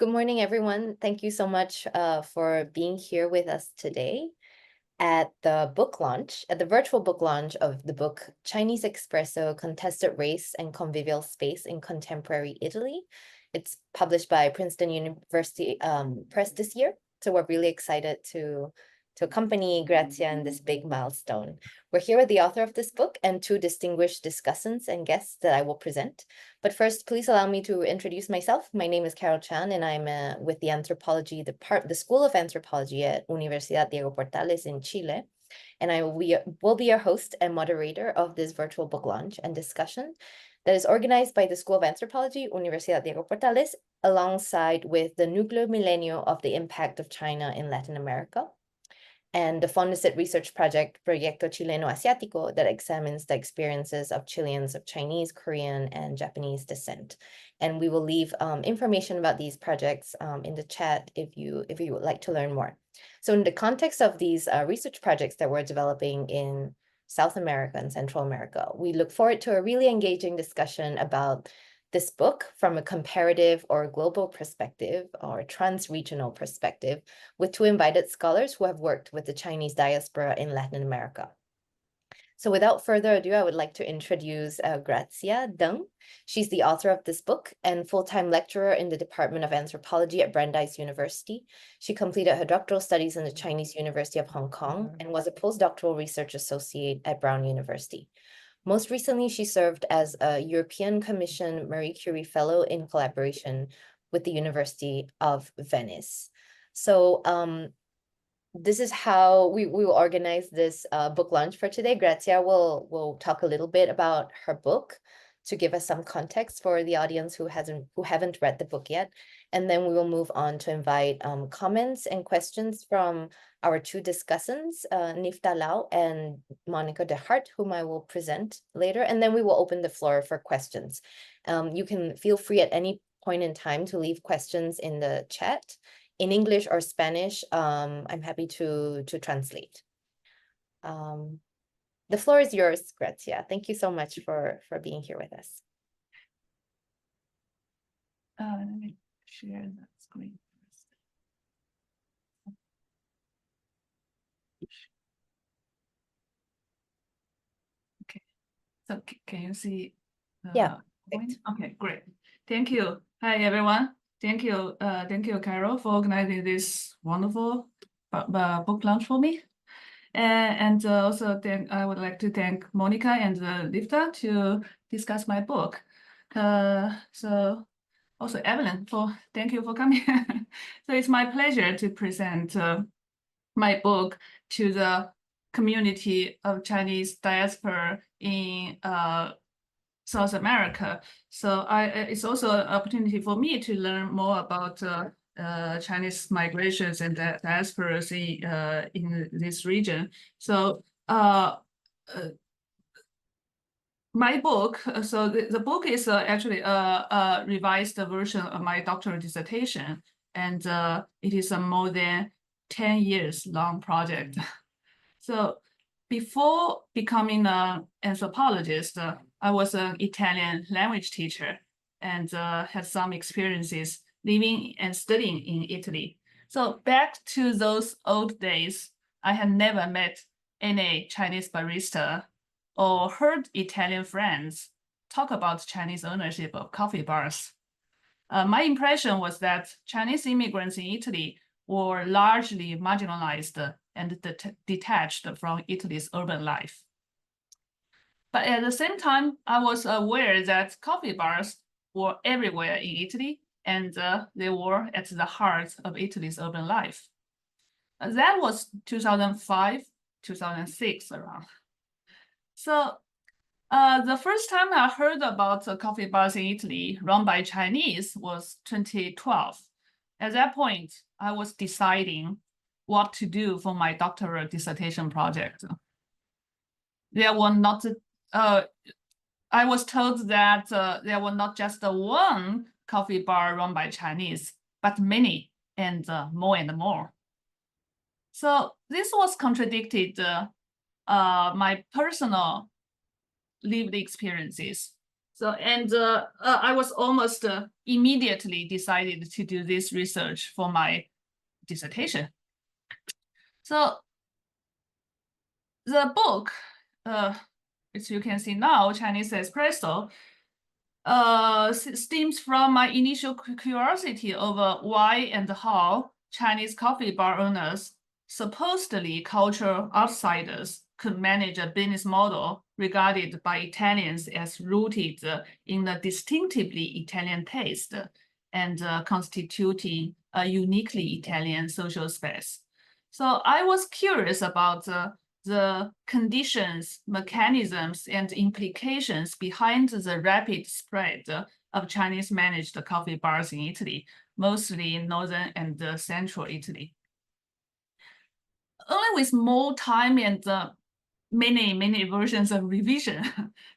Good morning, everyone. Thank you so much for being here with us today at the book launch, at the virtual book launch of the book Chinese Espresso, Contested Race and Convivial Space in Contemporary Italy. It's published by Princeton University Press this year. So we're really excited to accompany Grazia in this big milestone. We're here with the author of this book and two distinguished discussants and guests that I will present. But first, please allow me to introduce myself. My name is Carol Chan, and I'm with the anthropology, the School of Anthropology at Universidad Diego Portales in Chile. And I will be your host and moderator of this virtual book launch and discussion that is organized by the School of Anthropology, Universidad Diego Portales, alongside with the Núcleo Milenio of the Impact of China in Latin America, and the Fondesit research project Proyecto Chileno Asiático that examines the experiences of Chileans of Chinese, Korean, and Japanese descent. And we will leave information about these projects in the chat if you would like to learn more. So in the context of these research projects that we're developing in South America and Central America, we look forward to a really engaging discussion about this book from a comparative or global perspective or trans-regional perspective with two invited scholars who have worked with the Chinese diaspora in Latin America. So without further ado, I would like to introduce Grazia Deng. She's the author of this book and full-time lecturer in the Department of Anthropology at Brandeis University. She completed her doctoral studies in the Chinese University of Hong Kong and was a postdoctoral research associate at Brown University. Most recently, she served as a European Commission Marie Curie Fellow in collaboration with the University of Venice. So this is how we will organize this book launch for today. Grazia will talk a little bit about her book to give us some context for the audience who haven't read the book yet. And then we will move on to invite comments and questions from our two discussants, Nifta Lau and Monica DeHart, whom I will present later. And then we will open the floor for questions. You can feel free at any point in time to leave questions in the chat in English or Spanish. I'm happy to translate. The floor is yours, Grazia. Thank you so much for being here with us. Let me share that screen first. Okay, so can you see? Yeah. Okay, great. Thank you. Hi, everyone. Thank you, Carol, for organizing this wonderful book launch for me. And also I would like to thank Monica and Nifta to discuss my book. So also Evelyn, thank you for coming. So it's my pleasure to present my book to the community of Chinese diaspora in South America. So it's also an opportunity for me to learn more about Chinese migrations and diasporas in this region. So my book, so the book is actually a revised version of my doctoral dissertation, and it is a more than 10 years long project. So before becoming an anthropologist, I was an Italian language teacher and had some experiences living and studying in Italy. So back to those old days, I had never met any Chinese barista or heard Italian friends talk about Chinese ownership of coffee bars. My impression was that Chinese immigrants in Italy were largely marginalized and detached from Italy's urban life. But at the same time, I was aware that coffee bars were everywhere in Italy, and they were at the heart of Italy's urban life. That was 2005, 2006 around. So the first time I heard about coffee bars in Italy run by Chinese was 2012. At that point, I was deciding what to do for my doctoral dissertation project. There were not, I was told that there were not just one coffee bar run by Chinese, but many and more. So this was contradicted my personal lived experiences. So, and I was almost immediately decided to do this research for my dissertation. So the book, as you can see now, Chinese Espresso, stems from my initial curiosity over why and how Chinese coffee bar owners, supposedly cultural outsiders, could manage a business model regarded by Italians as rooted in a distinctively Italian taste and constituting a uniquely Italian social space. So I was curious about the conditions, mechanisms, and implications behind the rapid spread of Chinese managed coffee bars in Italy, mostly in northern and central Italy. Only with more time and many versions of revision,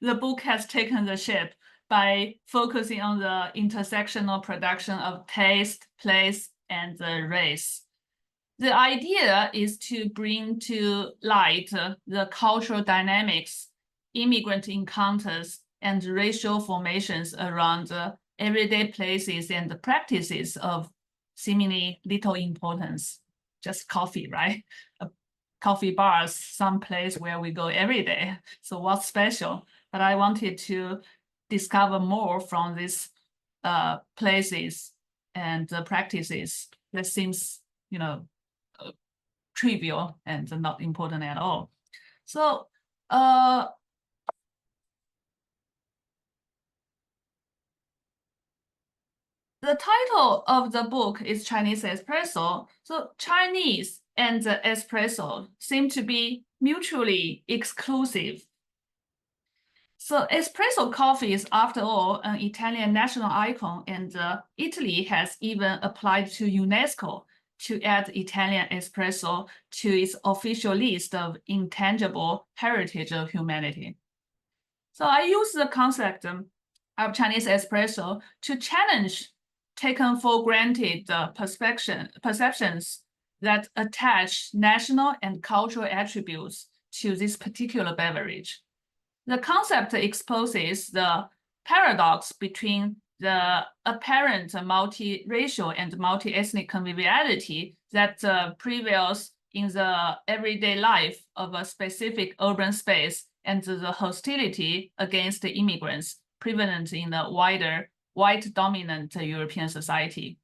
the book has taken the shape by focusing on the intersectional production of taste, place, and race. The idea is to bring to light the cultural dynamics, immigrant encounters, and racial formations around everyday places and practices of seemingly little importance, just coffee, right? Coffee bars, some place where we go every day. So what's special? But I wanted to discover more from these places and practices that seems, trivial and not important at all. So the title of the book is Chinese Espresso. So Chinese and espresso seem to be mutually exclusive. So espresso coffee is, after all, an Italian national icon, and Italy has even applied to UNESCO to add Italian espresso to its official list of intangible heritage of humanity. So I use the concept of Chinese espresso to challenge taken for granted perceptions that attach national and cultural attributes to this particular beverage. The concept exposes the paradox between the apparent multiracial and multi-ethnic conviviality that prevails in the everyday life of a specific urban space and the hostility against the immigrants prevalent in the wider white-dominant European society.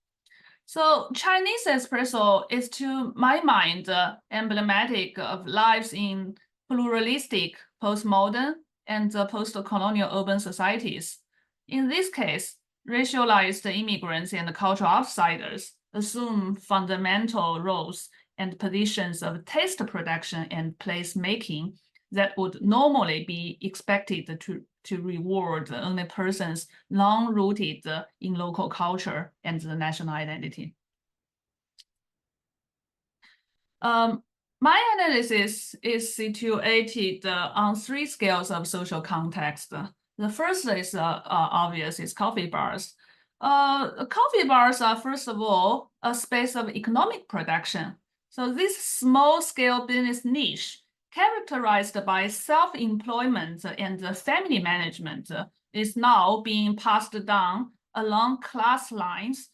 So Chinese espresso is, to my mind, emblematic of lives in pluralistic, postmodern, and post-colonial urban societies. In this case, racialized immigrants and cultural outsiders assume fundamental roles and positions of taste production and place-making that would normally be expected to reward only persons long-rooted in local culture and the national identity. My analysis is situated on 3 scales of social context. The first is obvious, is coffee bars. Coffee bars are, first of all, a space of economic production. So this small-scale business niche, characterized by self-employment and family management, is now being passed down along class lines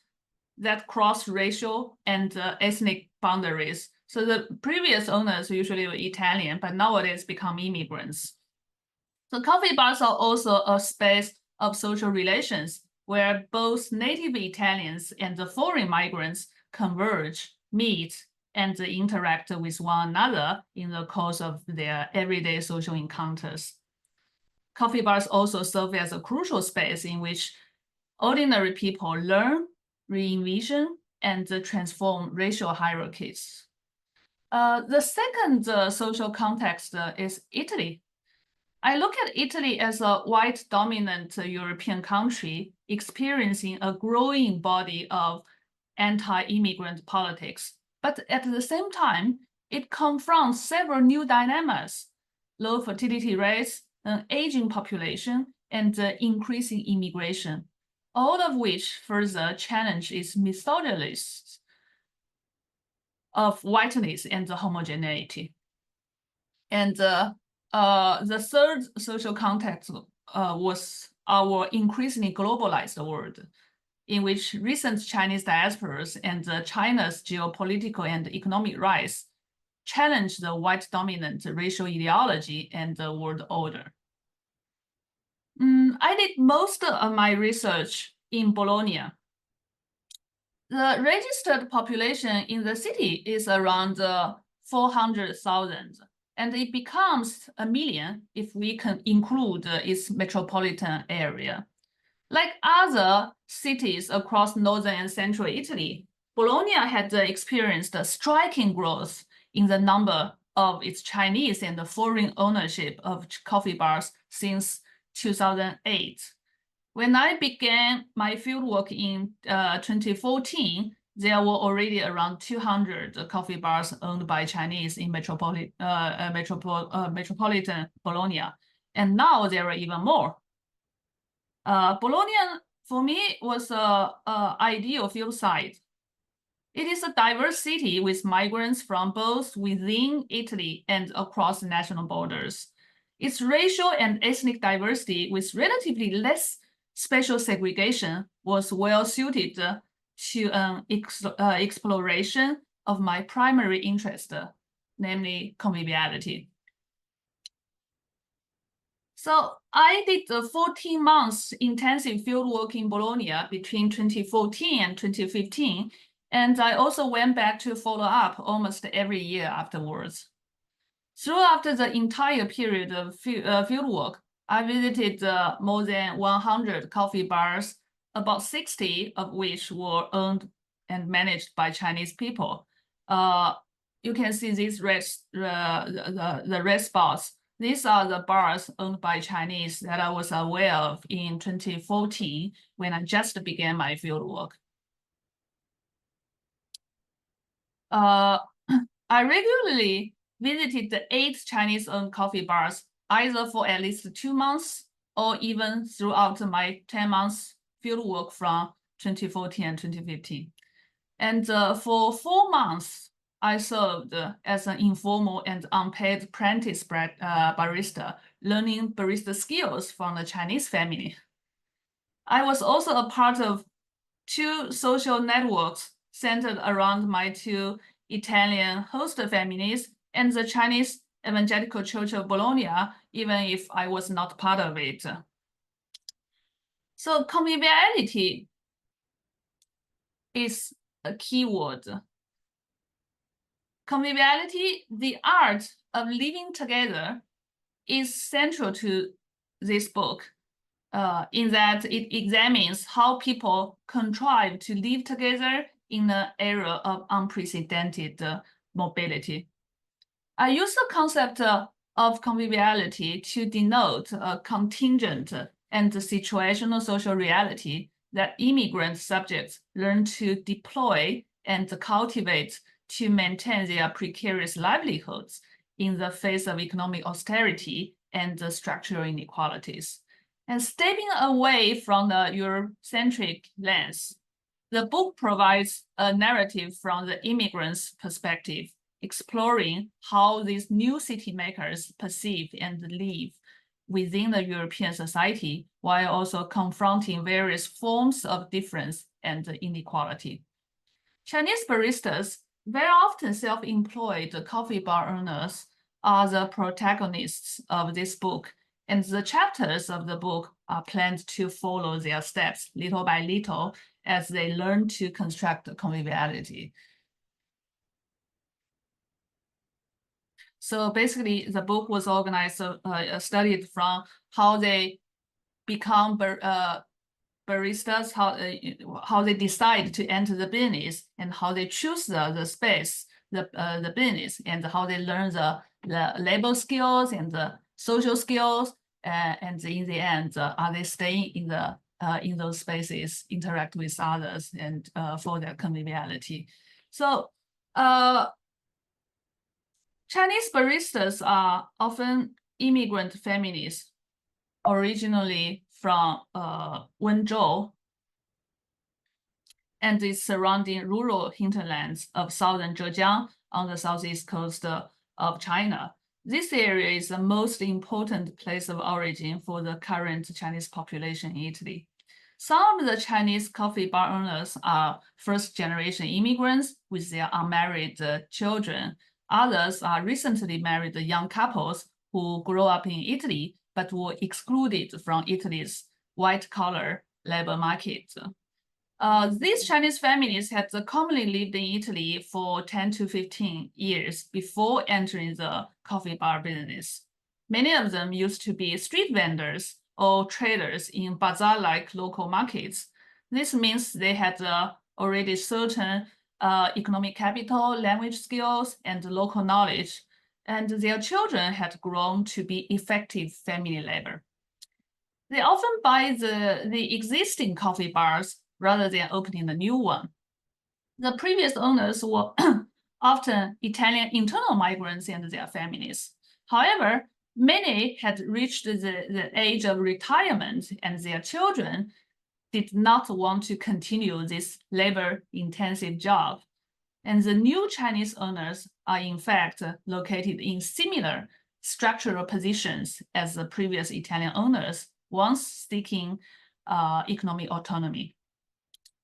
that cross racial and ethnic boundaries. So the previous owners usually were Italian, but nowadays become immigrants. So coffee bars are also a space of social relations where both native Italians and the foreign migrants converge, meet, and interact with one another in the course of their everyday social encounters. Coffee bars also serve as a crucial space in which ordinary people learn, re-envision, and transform racial hierarchies. The second social context is Italy. I look at Italy as a white-dominant European country experiencing a growing body of anti-immigrant politics. But at the same time, it confronts several new dilemmas: low fertility rates, an aging population, and increasing immigration, all of which further challenge its methodologies of whiteness and homogeneity. And the third social context was our increasingly globalized world, in which recent Chinese diasporas and China's geopolitical and economic rise challenge the white dominant racial ideology and the world order. I did most of my research in Bologna. The registered population in the city is around 400,000, and it becomes 1 million if we can include its metropolitan area. Like other cities across northern and central Italy, Bologna had experienced a striking growth in the number of its Chinese and the foreign ownership of coffee bars since 2008. When I began my fieldwork in 2014, there were already around 200 coffee bars owned by Chinese in metropolitan Bologna, and now there are even more. Bologna, for me, was an ideal field site. It is a diverse city with migrants from both within Italy and across national borders. Its racial and ethnic diversity with relatively less spatial segregation was well suited to an exploration of my primary interest, namely conviviality. So I did a 14 months intensive fieldwork in Bologna between 2014 and 2015, and I also went back to follow up almost every year afterwards. Throughout the entire period of fieldwork, I visited more than 100 coffee bars, about 60 of which were owned and managed by Chinese people. You can see these the red spots. These are the bars owned by Chinese that I was aware of in 2014 when I just began my fieldwork. I regularly visited the 8 Chinese-owned coffee bars, either for at least 2 months or even throughout my 10 months fieldwork from 2014 and 2015. And for 4 months, I served as an informal and unpaid apprentice barista, learning barista skills from the Chinese family. I was also a part of 2 social networks centered around my 2 Italian host families and the Chinese Evangelical Church of Bologna, even if I was not part of it. So conviviality is a key word. Conviviality, the art of living together, is central to this book, in that it examines how people contrive to live together in an era of unprecedented mobility. I use the concept of conviviality to denote a contingent and situational social reality that immigrant subjects learn to deploy and cultivate to maintain their precarious livelihoods in the face of economic austerity and structural inequalities. And stepping away from the Eurocentric lens, the book provides a narrative from the immigrant's perspective, exploring how these new city makers perceive and live within the European society, while also confronting various forms of difference and inequality. Chinese baristas, very often self-employed coffee bar owners, are the protagonists of this book, and the chapters of the book are planned to follow their steps little by little as they learn to construct conviviality. So basically, the book was organized, studied from how they become baristas, how they decide to enter the business, and how they choose the space, the business, and how they learn the labor skills and the social skills, and in the end, are they staying in those spaces, interact with others, and for their conviviality. So Chinese baristas are often immigrant families, originally from Wenzhou and the surrounding rural hinterlands of southern Zhejiang on the southeast coast of China. this area is the most important place of origin for the current Chinese population in Italy. Some of the Chinese coffee bar owners are first-generation immigrants with their unmarried children. Others are recently married young couples who grew up in Italy but were excluded from Italy's white-collar labor market. These Chinese families had commonly lived in Italy for 10 to 15 years before entering the coffee bar business. Many of them used to be street vendors or traders in bazaar-like local markets. This means they had already certain economic capital, language skills, and local knowledge, and their children had grown to be effective family labor. They often buy the existing coffee bars rather than opening a new one. The previous owners were often Italian internal migrants and their families. However, many had reached the age of retirement, and their children did not want to continue this labor-intensive job. And the new Chinese owners are in fact located in similar structural positions as the previous Italian owners, once seeking economic autonomy.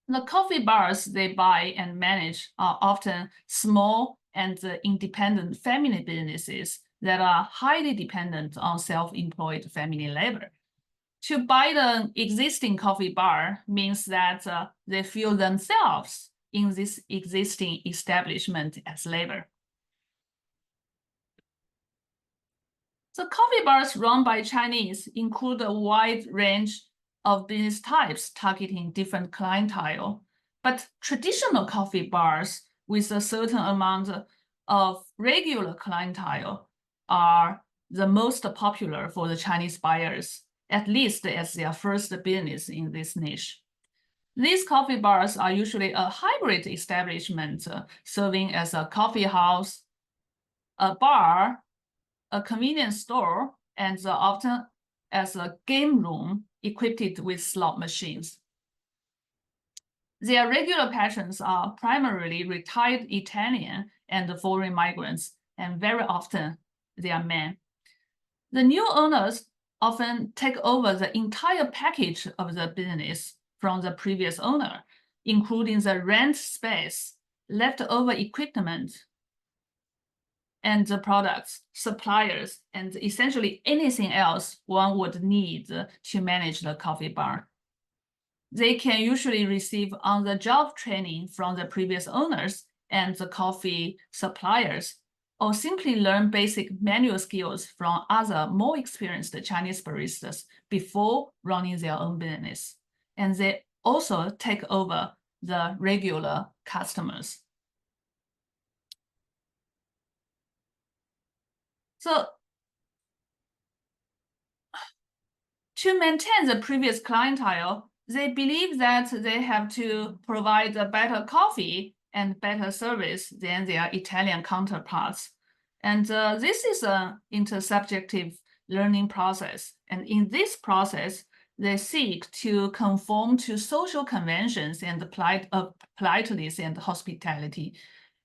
The coffee bars they buy and manage are often small and independent family businesses that are highly dependent on self-employed family labor. To buy the existing coffee bar means that they feel themselves in this existing establishment as labor. The coffee bars run by Chinese include a wide range of business types targeting different clientele, but traditional coffee bars with a certain amount of regular clientele are the most popular for the Chinese buyers, at least as their first business in this niche. These coffee bars are usually a hybrid establishment, serving as a coffee house, a bar, a convenience store, and often as a game room equipped with slot machines. Their regular patrons are primarily retired Italian and foreign migrants, and very often they are men. The new owners often take over the entire package of the business from the previous owner, including the rent space, leftover equipment, and the products, suppliers, and essentially anything else one would need to manage the coffee bar. They can usually receive on-the-job training from the previous owners and the coffee suppliers, or simply learn basic manual skills from other more experienced Chinese baristas before running their own business. And they also take over the regular customers. So to maintain the previous clientele, they believe that they have to provide a better coffee and better service than their Italian counterparts. And this is an intersubjective learning process. And in this process, they seek to conform to social conventions and politeness and hospitality,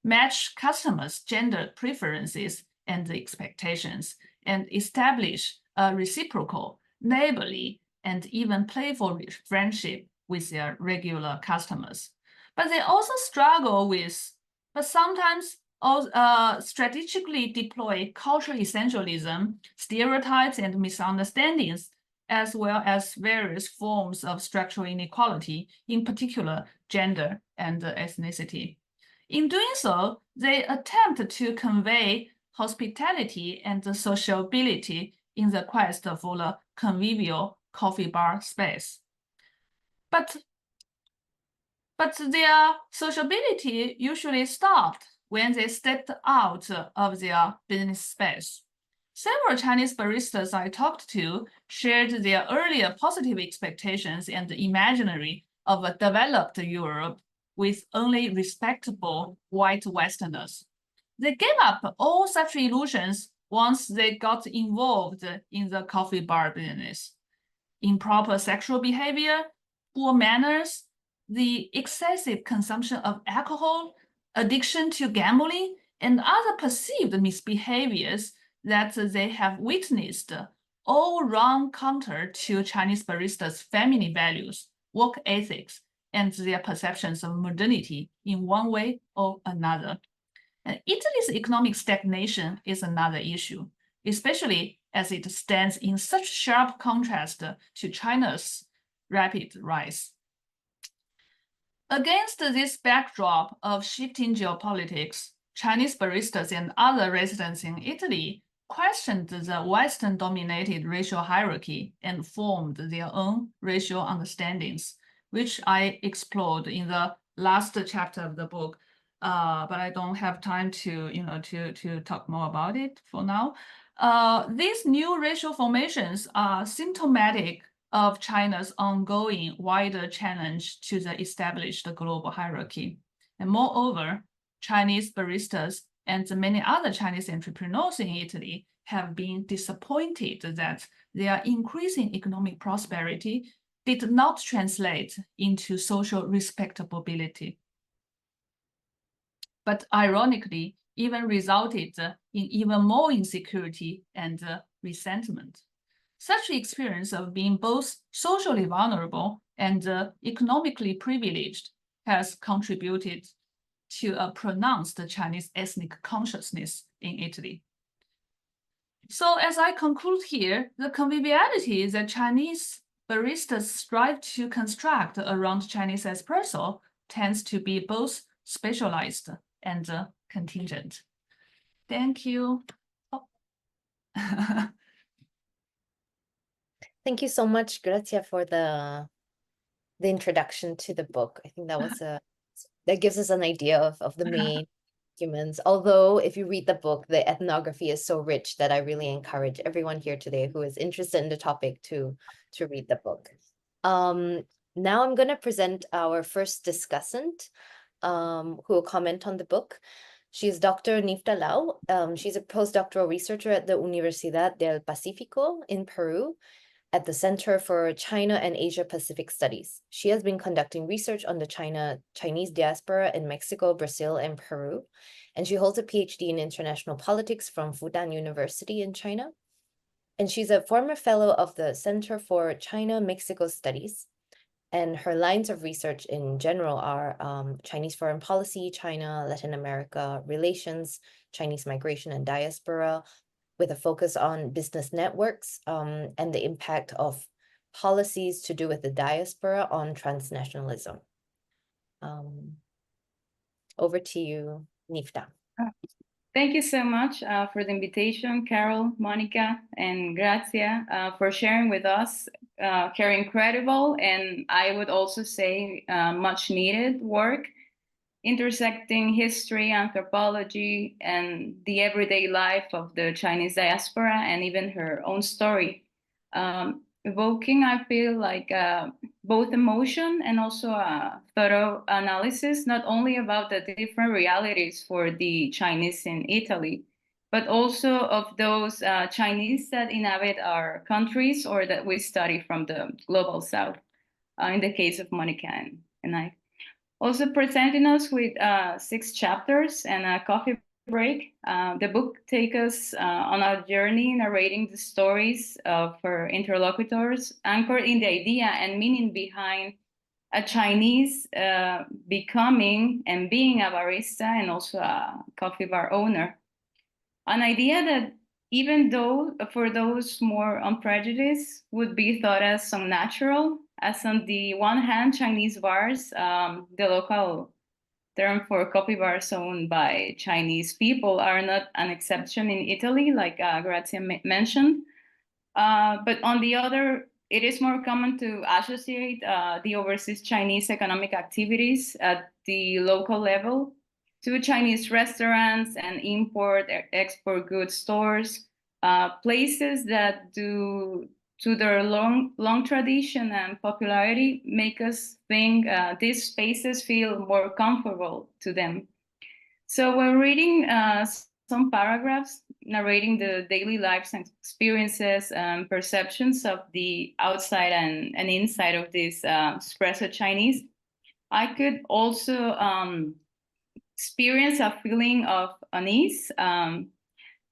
match customers' gender preferences and expectations, and establish a reciprocal, neighborly, and even playful friendship with their regular customers. But they also struggle with, but sometimes strategically deploy cultural essentialism, stereotypes, and misunderstandings, as well as various forms of structural inequality, in particular gender and ethnicity. In doing so, they attempt to convey hospitality and sociability in the quest for a convivial coffee bar space. But their sociability usually stopped when they stepped out of their business space. Several Chinese baristas I talked to shared their earlier positive expectations and imaginary of a developed Europe with only respectable white Westerners. They gave up all such illusions once they got involved in the coffee bar business. Improper sexual behavior, poor manners, the excessive consumption of alcohol, addiction to gambling, and other perceived misbehaviors that they have witnessed all run counter to Chinese baristas' family values, work ethics, and their perceptions of modernity in one way or another. And Italy's economic stagnation is another issue, especially as it stands in such sharp contrast to China's rapid rise. Against this backdrop of shifting geopolitics, Chinese baristas and other residents in Italy questioned the Western-dominated racial hierarchy and formed their own racial understandings, which I explored in the last chapter of the book. But I don't have time to, to talk more about it for now. These new racial formations are symptomatic of China's ongoing wider challenge to the established global hierarchy. And moreover, Chinese baristas and many other Chinese entrepreneurs in Italy have been disappointed that their increasing economic prosperity did not translate into social respectability, but ironically, even resulted in even more insecurity and resentment. Such experience of being both socially vulnerable and economically privileged has contributed to a pronounced Chinese ethnic consciousness in Italy. So as I conclude here, the conviviality that Chinese baristas strive to construct around Chinese espresso tends to be both specialized and contingent. Thank you. Oh. Thank you so much, Grazia, for the introduction to the book. I think that was that gives us an idea of the main documents. Although if you read the book, the ethnography is so rich that I really encourage everyone here today who is interested in the topic to read the book. Now I'm going to present our first discussant who will comment on the book. She's Dr. Nifta Lau. She's a postdoctoral researcher at the Universidad del Pacífico in Peru, at the Center for China and Asia Pacific Studies. She has been conducting research on the Chinese diaspora in Mexico, Brazil, and Peru, and she holds a PhD in international politics from Fudan University in China. And she's a former fellow of the Center for China-Mexico Studies, and her lines of research in general are Chinese foreign policy, China, Latin America relations, Chinese migration and diaspora, with a focus on business networks and the impact of policies to do with the diaspora on transnationalism. Over to you, Nifta. Thank you so much for the invitation, Carol, Monica, and Grazia, for sharing with us her incredible, and I would also say much needed work, intersecting history, anthropology, and the everyday life of the Chinese diaspora, and even her own story. Evoking, I feel like both emotion and also a thorough analysis, not only about the different realities for the Chinese in Italy, but also of those Chinese that inhabit our countries or that we study from the global south, in the case of Monica and I. Also presenting us with 6 chapters and a coffee break. The book takes us on a journey narrating the stories of her interlocutors, anchored in the idea and meaning behind a Chinese becoming and being a barista and also a coffee bar owner. An idea that, even though for those more unprejudiced, would be thought as unnatural, as on the one hand, Chinese bars, the local term for coffee bars owned by Chinese people, are not an exception in Italy, like Grazia mentioned. But on the other, it is more common to associate the overseas Chinese economic activities at the local level to Chinese restaurants and export goods stores, places that do, to their long tradition and popularity, make us think these spaces feel more comfortable to them. So when reading some paragraphs narrating the daily lives and experiences and perceptions of the outside and inside of this Espresso Chinese, I could also experience a feeling of unease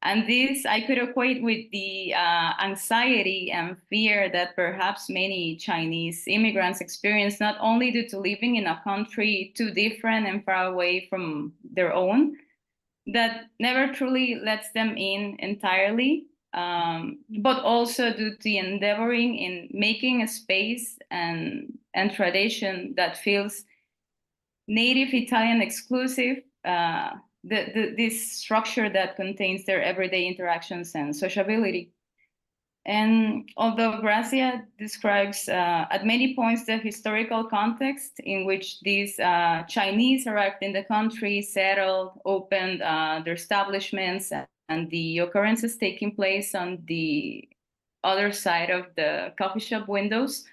And this I could equate with the anxiety and fear that perhaps many Chinese immigrants experience, not only due to living in a country too different and far away from their own, that never truly lets them in entirely, but also due to endeavoring in making a space and tradition that feels native Italian exclusive, this structure that contains their everyday interactions and sociability. And although Grazia describes at many points the historical context in which these Chinese arrived in the country, settled, opened their establishments, and the occurrences taking place on the other side of the coffee shop windows,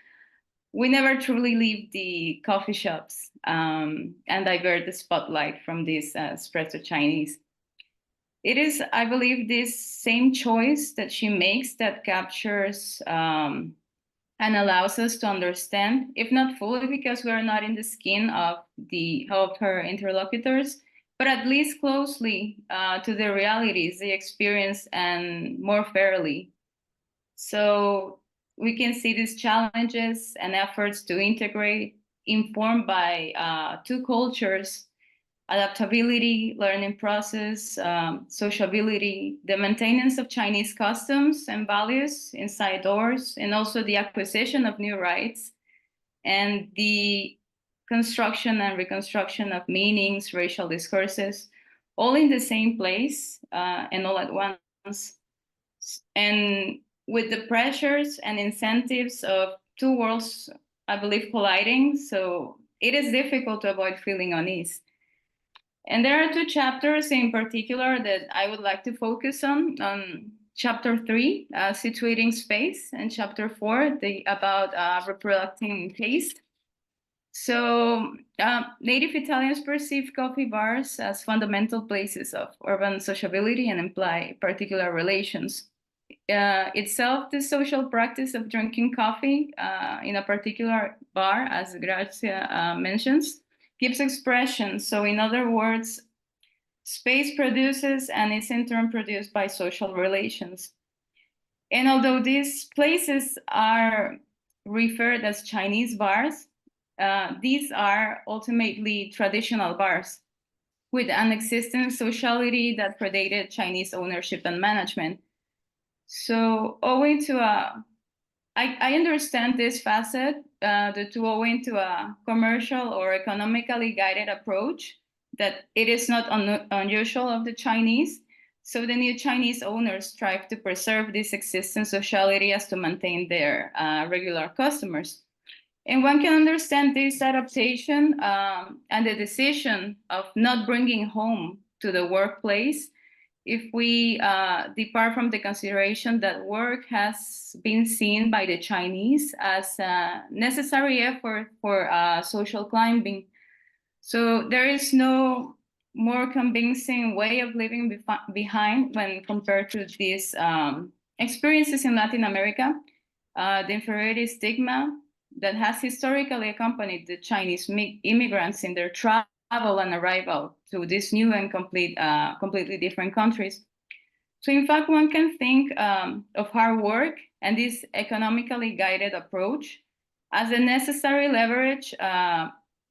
we never truly leave the coffee shops and divert the spotlight from these Espresso Chinese. It is, I believe, this same choice that she makes that captures and allows us to understand, if not fully because we are not in the skin of her interlocutors, but at least closely to the realities they experience and more fairly. So we can see these challenges and efforts to integrate, informed by two cultures: adaptability, learning process, sociability, the maintenance of Chinese customs and values inside doors, and also the acquisition of new rights, and the construction and reconstruction of meanings, racial discourses, all in the same place and all at once. And with the pressures and incentives of two worlds, I believe, colliding, so it is difficult to avoid feeling unease. And there are two chapters in particular that I would like to focus on chapter 3, situating space, and chapter 4, about reproducing taste. So native Italians perceive coffee bars as fundamental places of urban sociability and imply particular relations. Itself, the social practice of drinking coffee in a particular bar, as Grazia mentions, gives expression. So in other words, space produces and is in turn produced by social relations. And although these places are referred as Chinese bars, these are ultimately traditional bars with an existing sociality that predated Chinese ownership and management. So owing to I understand this facet owing to a commercial or economically guided approach, that it is not unusual of the Chinese. So the new Chinese owners strive to preserve this existing sociality as to maintain their regular customers. And one can understand this adaptation and the decision of not bringing home to the workplace if we depart from the consideration that work has been seen by the Chinese as a necessary effort for social climbing. So there is no more convincing way of living behind when compared to these experiences in Latin America. The inferiority stigma that has historically accompanied the Chinese immigrants in their travel and arrival to these new and completely different countries. So in fact, one can think of hard work and this economically guided approach as a necessary leverage,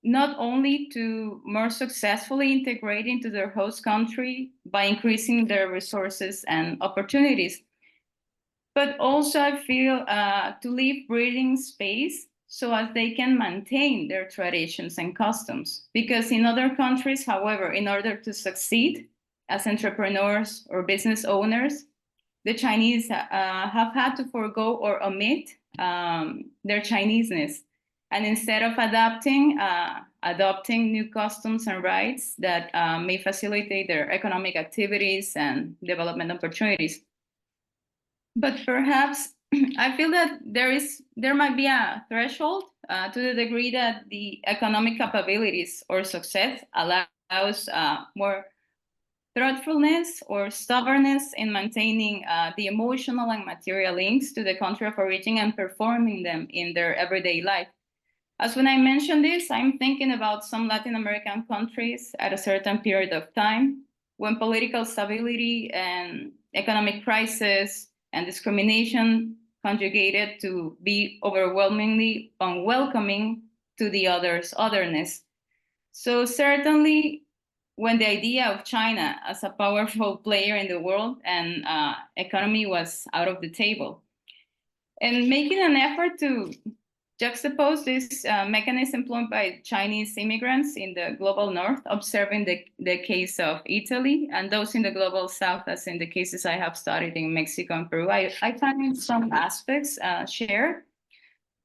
not only to more successfully integrate into their host country by increasing their resources and opportunities, but also I feel to leave breathing space so as they can maintain their traditions and customs. Because in other countries, however, in order to succeed as entrepreneurs or business owners, the Chinese have had to forego or omit their Chineseness. And instead of adopting new customs and rights that may facilitate their economic activities and development opportunities. But perhaps I feel that there might be a threshold to the degree that the economic capabilities or success allows more thoughtfulness or stubbornness in maintaining the emotional and material links to the country of origin and performing them in their everyday life. As when I mention this, I'm thinking about some Latin American countries at a certain period of time when political stability and economic crisis and discrimination conjugated to be overwhelmingly unwelcoming to the otherness. So certainly, when the idea of China as a powerful player in the world and economy was out of the table, and making an effort to juxtapose this mechanism employed by Chinese immigrants in the global north, observing the case of Italy, and those in the global south, as in the cases I have studied in Mexico and Peru, I find some aspects shared.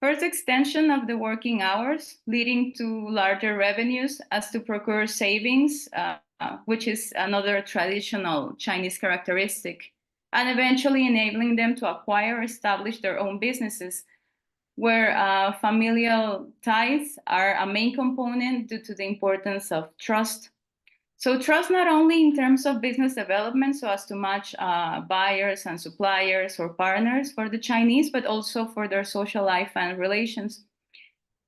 First, extension of the working hours, leading to larger revenues as to procure savings, which is another traditional Chinese characteristic, and eventually enabling them to acquire or establish their own businesses, where familial ties are a main component due to the importance of trust. So trust not only in terms of business development, so as to match buyers and suppliers or partners for the Chinese, but also for their social life and relations.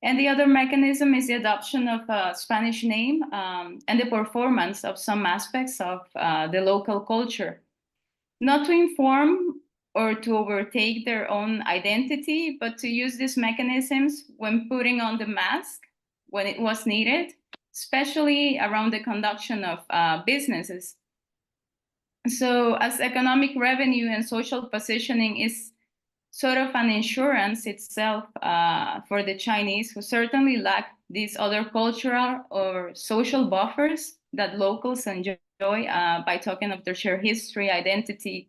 And the other mechanism is the adoption of a Spanish name and the performance of some aspects of the local culture, not to inform or to overtake their own identity, but to use these mechanisms when putting on the mask when it was needed, especially around the conduction of businesses. So as economic revenue and social positioning is sort of an insurance itself for the Chinese, who certainly lack these other cultural or social buffers that locals enjoy by talking of their shared history, identity,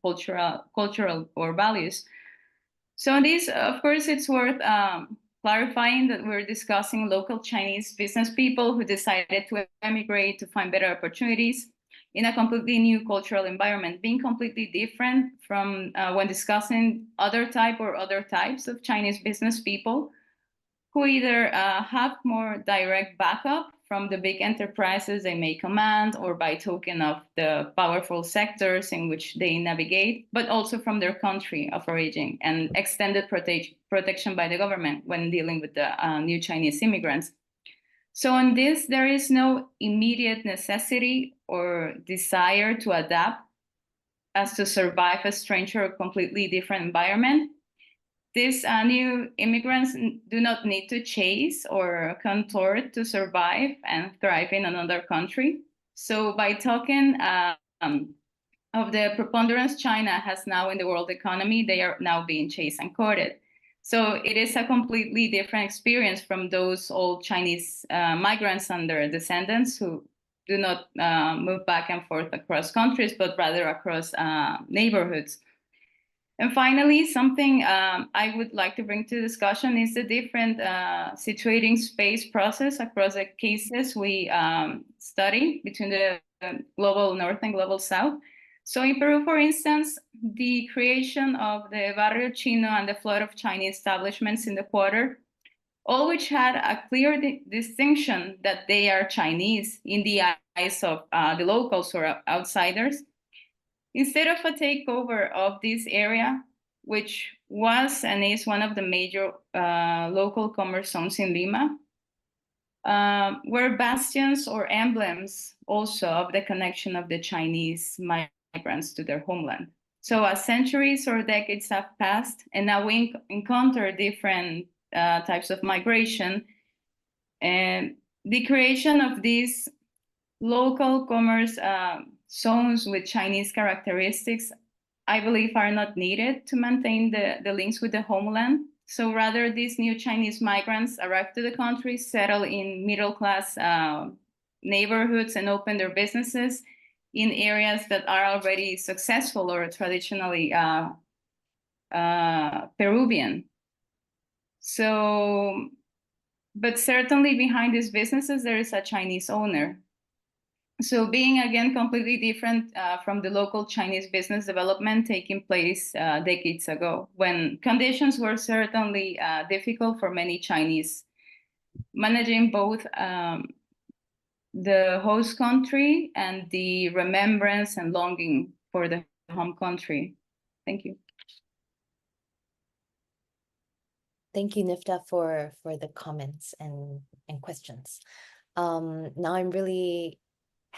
cultural or values. So in this, of course, it's worth clarifying that we're discussing local Chinese business people who decided to emigrate to find better opportunities in a completely new cultural environment, being completely different from when discussing other types of Chinese business people who either have more direct backup from the big enterprises they may command or by token of the powerful sectors in which they navigate, but also from their country of origin and extended protection by the government when dealing with the new Chinese immigrants. So in this, there is no immediate necessity or desire to adapt as to survive a strange or completely different environment. These new immigrants do not need to chase or contort to survive and thrive in another country. So by talking of the preponderance China has now in the world economy, they are now being chased and courted. So it is a completely different experience from those old Chinese migrants and their descendants who do not move back and forth across countries, but rather across neighborhoods. And finally, something I would like to bring to discussion is the different situating space process across the cases we study between the global north and global south. So in Peru, for instance, the creation of the Barrio Chino and the flood of Chinese establishments in the quarter, all which had a clear distinction that they are Chinese in the eyes of the locals or outsiders. Instead of a takeover of this area, which was and is one of the major local commerce zones in Lima, were bastions or emblems also of the connection of the Chinese migrants to their homeland. So as centuries or decades have passed, and now we encounter different types of migration, and the creation of these local commerce zones with Chinese characteristics, I believe, are not needed to maintain the links with the homeland. So rather, these new Chinese migrants arrive to the country, settle in middle-class neighborhoods, and open their businesses in areas that are already successful or traditionally Peruvian. So, but certainly behind these businesses, there is a Chinese owner. So being, again, completely different from the local Chinese business development taking place decades ago, when conditions were certainly difficult for many Chinese, managing both the host country and the remembrance and longing for the home country. Thank you. Thank you, Nifta, for the comments and questions. Now I'm really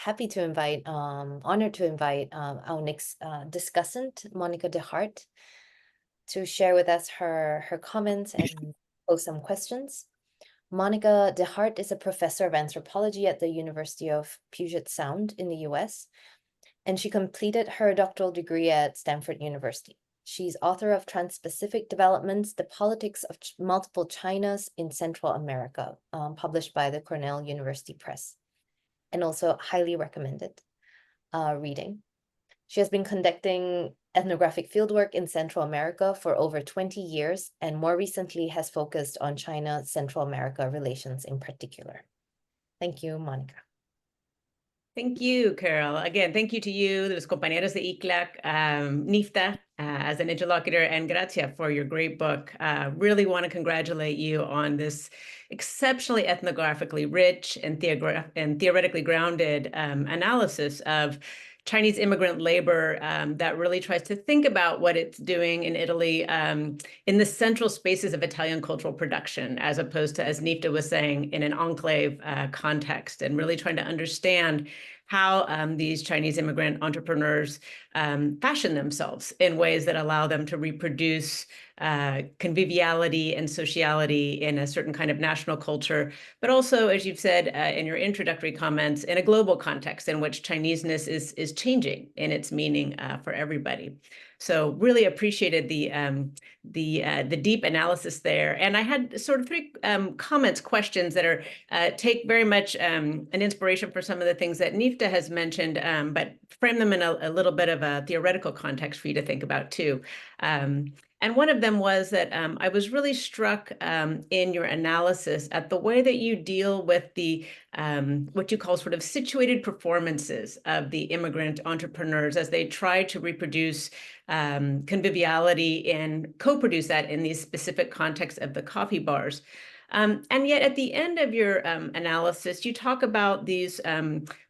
happy to invite, honored to invite our next discussant, Monica DeHart, to share with us her comments and pose some questions. Monica DeHart is a professor of anthropology at the University of Puget Sound in the US, and she completed her doctoral degree at Stanford University. She's author of Trans-Pacific Developments, The Politics of Multiple Chinas in Central America, published by the Cornell University Press, and also highly recommended reading. She has been conducting ethnographic fieldwork in Central America for over 20 years, and more recently has focused on China-Central America relations in particular. Thank you, Monica. Thank you, Carol. Again, thank you to you, los compañeros de ICLAC, Nifta, as an interlocutor, and Grazia for your great book. Really want to congratulate you on this exceptionally ethnographically rich and theoretically grounded analysis of Chinese immigrant labor that really tries to think about what it's doing in Italy in the central spaces of Italian cultural production, as opposed to, as Nifta was saying, in an enclave context, and really trying to understand how these Chinese immigrant entrepreneurs fashion themselves in ways that allow them to reproduce conviviality and sociality in a certain kind of national culture, but also, as you've said in your introductory comments, in a global context in which Chineseness is changing in its meaning for everybody. So really appreciated the deep analysis there. And I had sort of three comments, questions that are take very much an inspiration for some of the things that Nifta has mentioned, but frame them in a little bit of a theoretical context for you to think about too. And one of them was that I was really struck in your analysis at the way that you deal with the what you call sort of situated performances of the immigrant entrepreneurs as they try to reproduce conviviality and co-produce that in these specific contexts of the coffee bars. And yet at the end of your analysis, you talk about these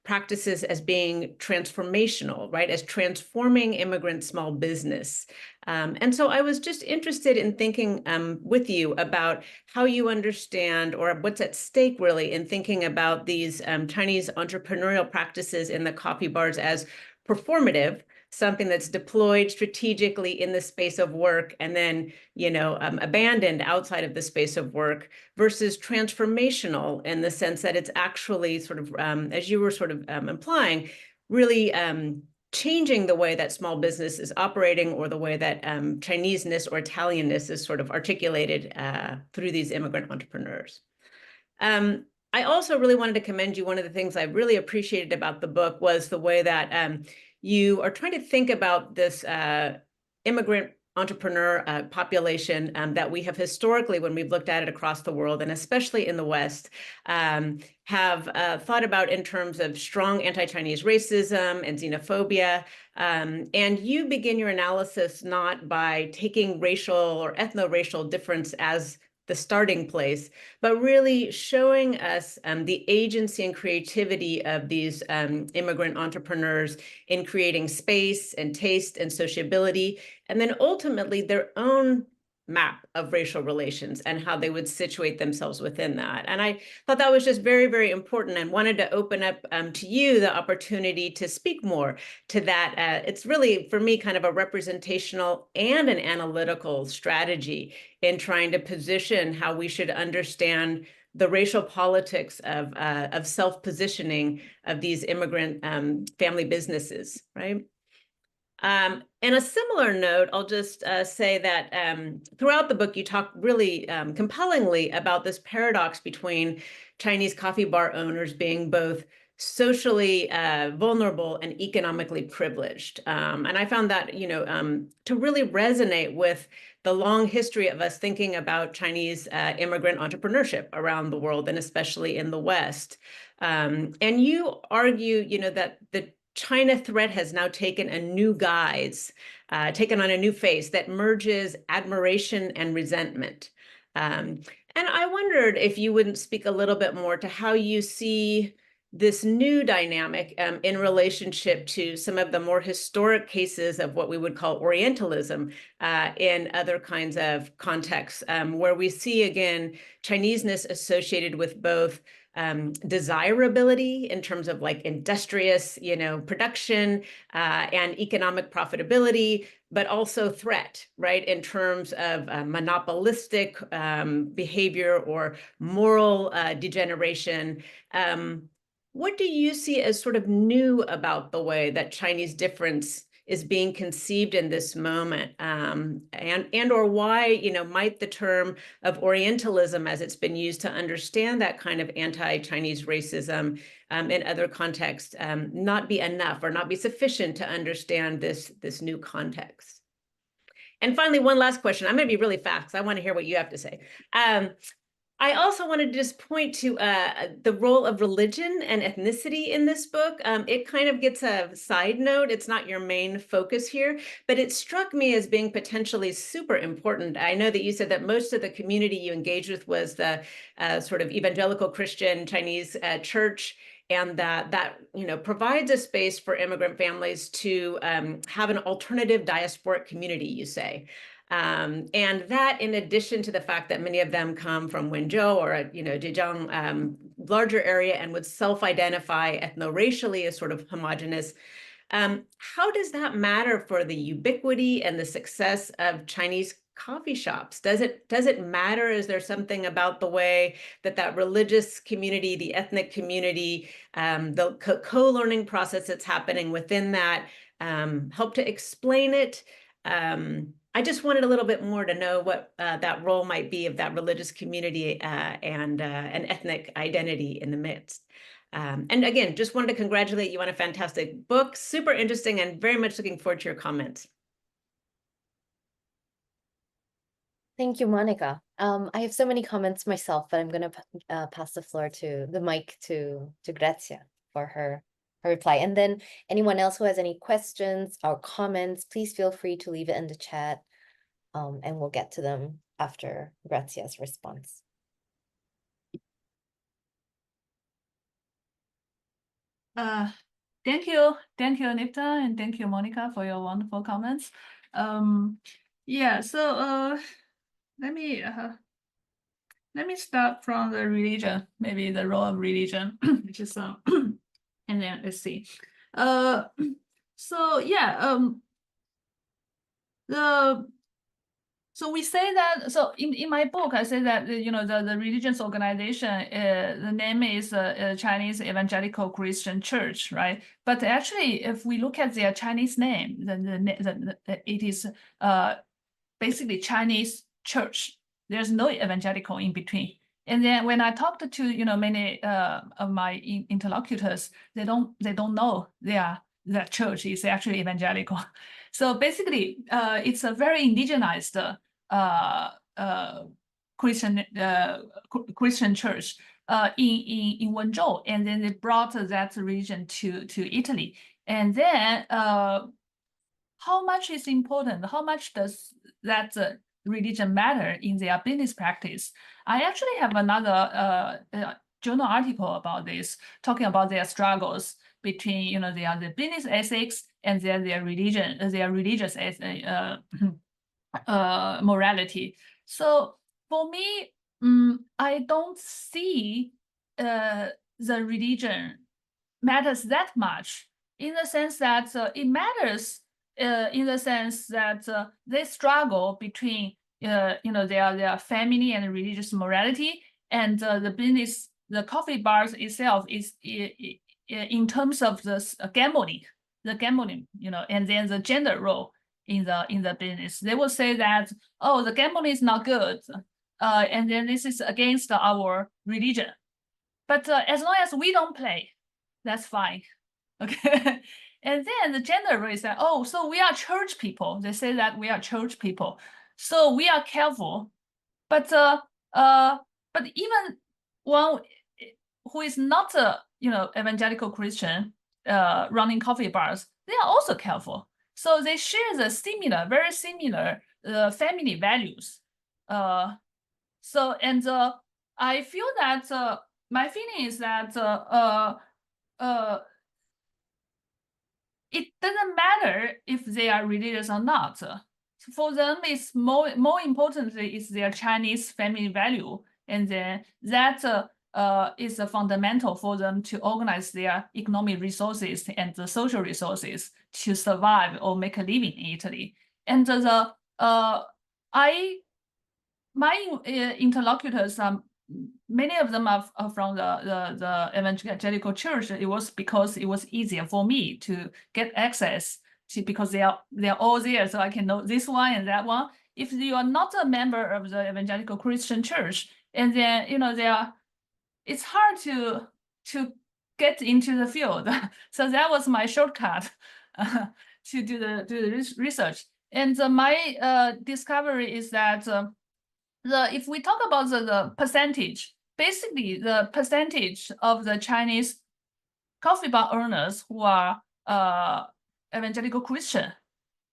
practices as being transformational, right, as transforming immigrant small business. And so I was just interested in thinking with you about how you understand, or what's at stake really, in thinking about these Chinese entrepreneurial practices in the coffee bars as performative, something that's deployed strategically in the space of work and then, abandoned outside of the space of work, versus transformational in the sense that it's actually sort of, as you were sort of implying, really changing the way that small business is operating, or the way that Chineseness or Italianness is sort of articulated through these immigrant entrepreneurs. I also really wanted to commend you. One of the things I really appreciated about the book was the way that you are trying to think about this immigrant entrepreneur population that we have historically, when we've looked at it across the world, and especially in the West, have thought about in terms of strong anti-Chinese racism and xenophobia. And you begin your analysis not by taking racial or ethno-racial difference as the starting place, but really showing us the agency and creativity of these immigrant entrepreneurs in creating space and taste and sociability, and then ultimately their own map of racial relations and how they would situate themselves within that. And I thought that was just very, very important, and wanted to open up to you the opportunity to speak more to that. It's really, for me, kind of a representational and an analytical strategy in trying to position how we should understand the racial politics of self-positioning of these immigrant family businesses, right? In a similar note, I'll just say that throughout the book, you talk really compellingly about this paradox between Chinese coffee bar owners being both socially vulnerable and economically privileged. And I found that, to really resonate with the long history of us thinking about Chinese immigrant entrepreneurship around the world, and especially in the West. And you argue, that the China threat has now taken a new guise, taken on a new face that merges admiration and resentment. And I wondered if you wouldn't speak a little bit more to how you see this new dynamic in relationship to some of the more historic cases of what we would call Orientalism in other kinds of contexts, where we see, again, Chineseness associated with both desirability in terms of like industrious, production and economic profitability, but also threat, right, in terms of monopolistic behavior or moral degeneration. What do you see as sort of new about the way that Chinese difference is being conceived in this moment, and or why, might the term of Orientalism, as it's been used to understand that kind of anti-Chinese racism in other contexts, not be enough or not be sufficient to understand this new context? And finally, one last question. I'm going to be really fast because I want to hear what you have to say. I also wanted to just point to the role of religion and ethnicity in this book. It kind of gets a side note. It's not your main focus here, but it struck me as being potentially super important. I know that you said that most of the community you engaged with was the sort of evangelical Christian Chinese church, and that provides a space for immigrant families to have an alternative diasporic community, you say. And that, in addition to the fact that many of them come from Wenzhou or Zhejiang, larger area, and would self-identify ethno-racially as sort of homogenous, how does that matter for the ubiquity and the success of Chinese coffee shops? Does it matter? Is there something about the way that religious community, the ethnic community, the co-learning process that's happening within that help to explain it? I just wanted a little bit more to know what that role might be of that religious community and an ethnic identity in the midst. And again, just wanted to congratulate you on a fantastic book, super interesting, and very much looking forward to your comments. Thank you, Monica. I have so many comments myself, but I'm going to pass the mic to Grazia for her reply. And then anyone else who has any questions or comments, please feel free to leave it in the chat, and we'll get to them after Grazia's response. Thank you, Nifta, and thank you, Monica, for your wonderful comments. Yeah, so let me start from the religion, maybe the role of religion, which is and then let's see. So yeah, so we say that, so in my book, I say that, the religious organization, the name is Chinese Evangelical Christian Church, right? But actually, if we look at their Chinese name, then it is basically Chinese church. There's no evangelical in between. And then when I talked to many of my interlocutors, they don't know that church is actually evangelical. So basically, it's a very indigenized Christian church in Wenzhou, and then they brought that region to Italy. And then how much is important? How much does that religion matter in their business practice? I actually have another journal article about this, talking about their struggles between their business ethics and their religion, their religious morality. So for me, I don't see the religion matters that much, in the sense that it matters in the sense that they struggle between their family and religious morality, and the business, the coffee bars itself is in terms of the gambling, and then the gender role in the business. They will say that, oh, the gambling is not good, and then this is against our religion. But as long as we don't play, that's fine. Okay. And then the gender role is that, oh, so we are church people. They say that we are church people, so we are careful. But even one who is not a evangelical Christian running coffee bars, they are also careful. So they share the very similar family values. So I feel that my feeling is that it doesn't matter if they are religious or not. For them, it's more importantly is their Chinese family value, and then that is fundamental for them to organize their economic resources and the social resources to survive or make a living in Italy. And my interlocutors, many of them are from the evangelical church. It was because it was easier for me to get access to, because they're all there, so I can know this one and that one. If you are not a member of the evangelical Christian church, and then it's hard to get into the field. So that was my shortcut to do the research. And my discovery is that if we talk about the percentage, basically the percentage of the Chinese coffee bar owners who are evangelical Christian,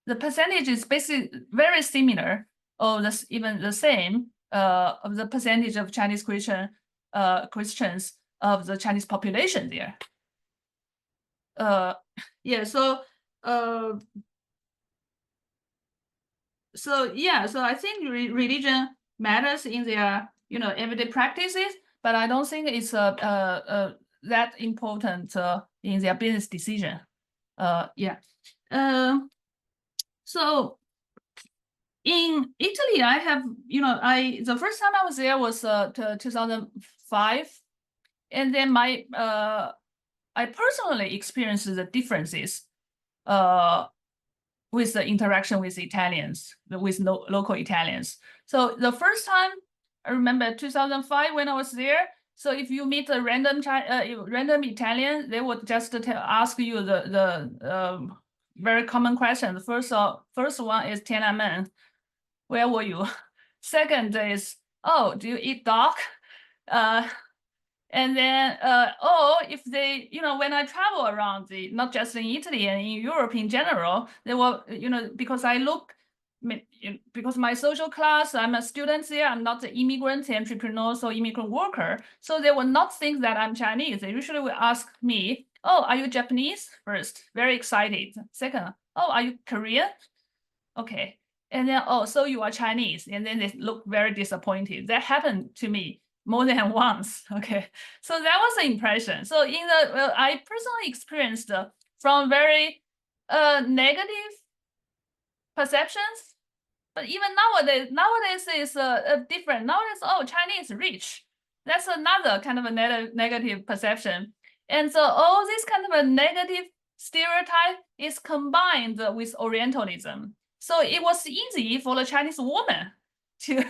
the percentage is basically very similar, or even the same of the percentage of Chinese Christians of the Chinese population there. Yeah, so I think religion matters in their everyday practices, but I don't think it's that important in their business decision. So in Italy, I have the first time I was there was 2005, and then I personally experienced the differences with the interaction with Italians, with local Italians. So the first time, I remember 2005 when I was there. So if you meet a random Italian, they would just ask you the very common question. The first one is Tiananmen, where were you? Second is, oh, do you eat dog? And then, if they, when I travel around not just in Italy and in Europe in general, they were, because because my social class, I'm a student there, I'm not an immigrant, entrepreneur, or immigrant worker. So they will not think that I'm Chinese. They usually will ask me, oh, are you Japanese? First, very excited. Second, oh, are you Korean? Okay. And then, oh, so you are Chinese. And then they look very disappointed. That happened to me more than once. Okay, so that was the impression. So I personally experienced from very negative perceptions, but even nowadays is different. Nowadays, oh, Chinese rich. That's another kind of a negative perception. And so all this kind of a negative stereotype is combined with Orientalism. So it was easy for the Chinese woman to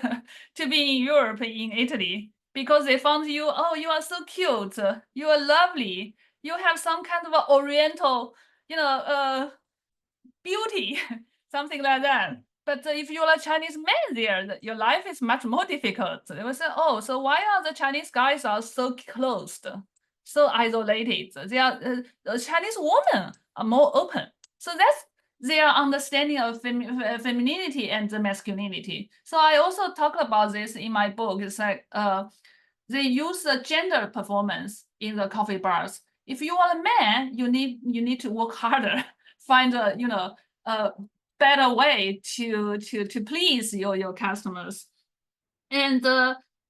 be in Europe, in Italy, because they found you, oh, you are so cute, you are lovely, you have some kind of Oriental, beauty, something like that. But if you're a Chinese man there, your life is much more difficult. They will say, oh, so why are the Chinese guys are so closed, so isolated? They are the Chinese women are more open. So that's their understanding of femininity and the masculinity. So I also talk about this in my book. It's like they use the gender performance in the coffee bars. If you are a man, you need to work harder, find a better way to please your customers. And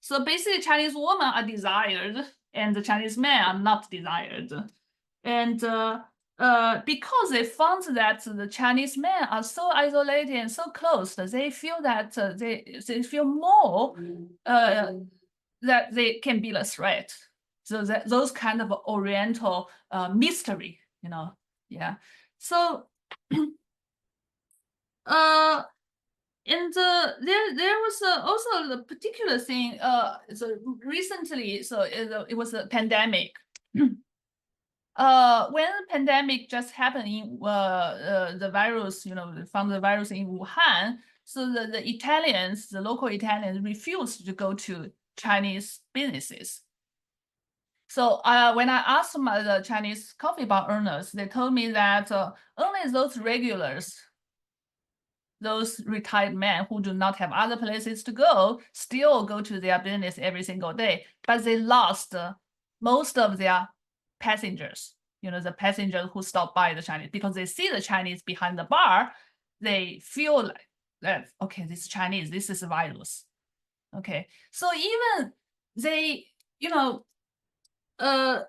so basically Chinese women are desired and the Chinese men are not desired. And because they found that the Chinese men are so isolated and so close, they feel that they feel more that they can be a threat. So that those kind of Oriental mystery, yeah. So and there was also the particular thing. So recently, so it was a pandemic. When the pandemic just happened in the virus, found the virus in Wuhan. So the Italians, the local Italians, refused to go to Chinese businesses. So when I asked the Chinese coffee bar owners, they told me that only those regulars, those retired men who do not have other places to go, still go to their business every single day, but they lost most of their passengers. the passengers who stop by the Chinese, because they see the Chinese behind the bar, they feel like that, okay, this is Chinese, this is a virus. Okay, so even they, I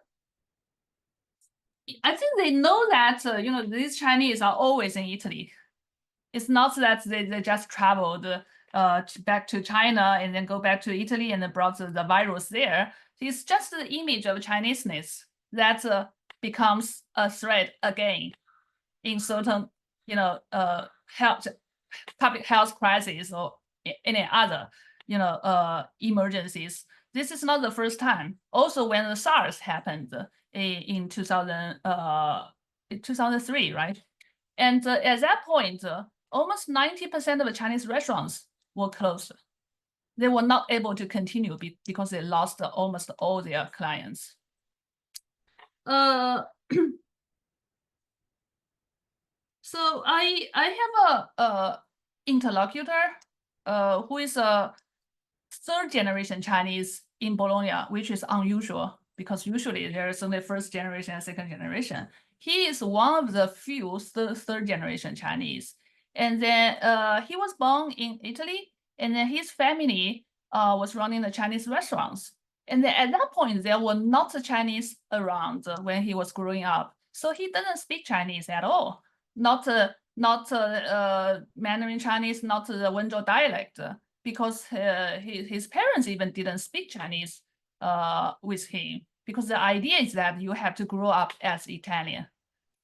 think they know that, these Chinese are always in Italy. It's not that they just traveled back to China and then go back to Italy and then brought the virus there. It's just the image of Chineseness that becomes a threat again in certain, public health crises or any other, emergencies. This is not the first time. Also, when the SARS happened in 2003, right? And at that point, almost 90% of the Chinese restaurants were closed. They were not able to continue because they lost almost all their clients. So I have a interlocutor who is a third generation Chinese in Bologna, which is unusual because usually there is only first generation and second generation. He is one of the few third generation Chinese. And then he was born in Italy, and then his family was running the Chinese restaurants. And then at that point, there were not the Chinese around when he was growing up. So he doesn't speak Chinese at all. Not Mandarin Chinese, not the Wenzhou dialect, because his parents even didn't speak Chinese with him, because the idea is that you have to grow up as Italian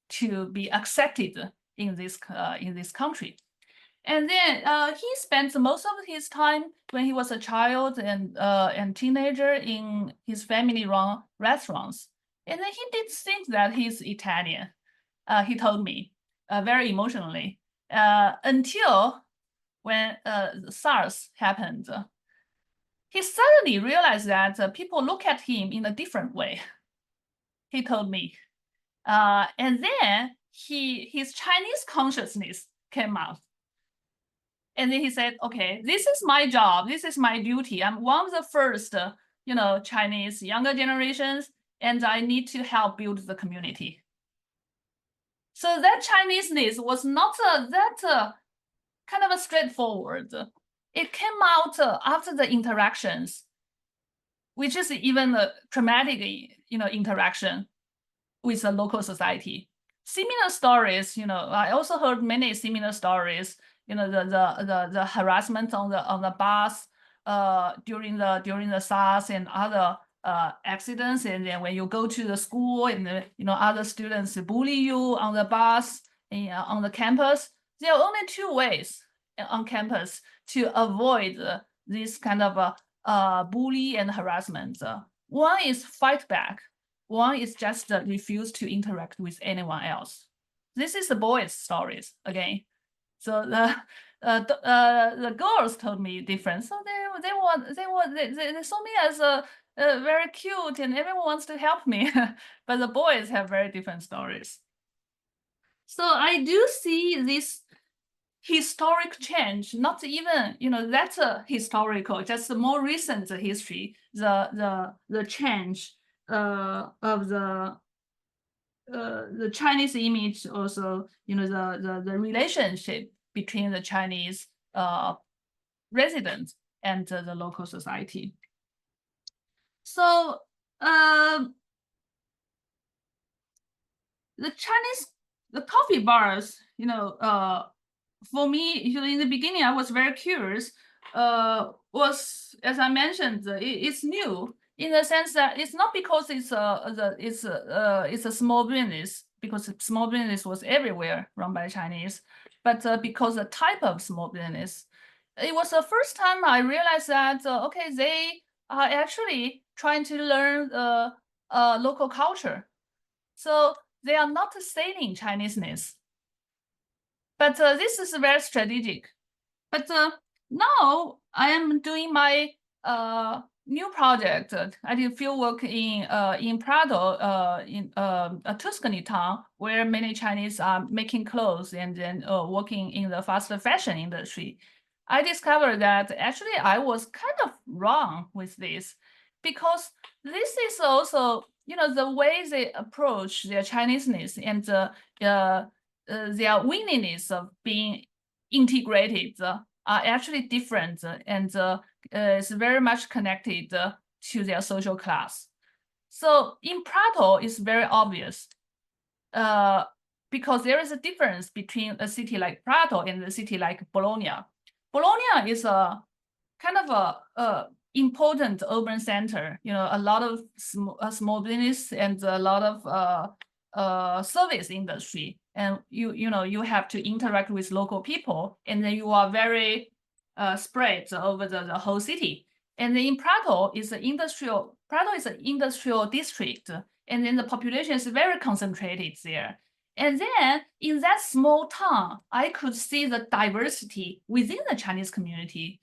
to be accepted in this country. And then he spent most of his time when he was a child and teenager in his family-run restaurants. And then he did think that he's Italian. He told me very emotionally until when SARS happened. He suddenly realized that people look at him in a different way. He told me, and then his Chinese consciousness came out. And then he said, okay, this is my job. This is my duty. I'm one of the first, Chinese younger generations, and I need to help build the community. So that Chineseness was not that kind of a straightforward. It came out after the interactions, which is even a traumatic, interaction with the local society. Similar stories, I also heard many similar stories. The harassment on the bus during the SARS and other accidents, and then when you go to the school and other students bully you on the bus and, on the campus. There are only two ways on campus to avoid this kind of bully and harassment. One is fight back. One is just refuse to interact with anyone else. This is the boys' stories again. So the girls told me different. So they saw me as very cute and everyone wants to help me. But the boys have very different stories. So I do see this historic change, not even, that's a historical, just a more recent history, the change of the Chinese image, also, the relationship between the Chinese residents and the local society. So the coffee bars, for me, in the beginning, I was very curious. Was, as I mentioned, it's new in the sense that it's not because it's a small business, because small business was everywhere run by Chinese, but because the type of small business. It was the first time I realized that okay, they are actually trying to learn local culture, so they are not selling Chineseness. But this is very strategic. But now I am doing my new project. I did field work in Prado, in a Tuscany town, where many Chinese are making clothes and then working in the fast fashion industry. I discovered that actually I was kind of wrong with this, because this is also the way they approach their Chineseness and their willingness of being integrated are actually different, and is very much connected to their social class. So in Prato, it's very obvious because there is a difference between a city like Prato and a city like Bologna. Bologna is a kind of a important urban center, a lot of small business and a lot of service industry, and you have to interact with local people, and then you are very spread over the whole city. And then in Prato is an industrial district, and then the population is very concentrated there. And then in that small town, I could see the diversity within the Chinese community.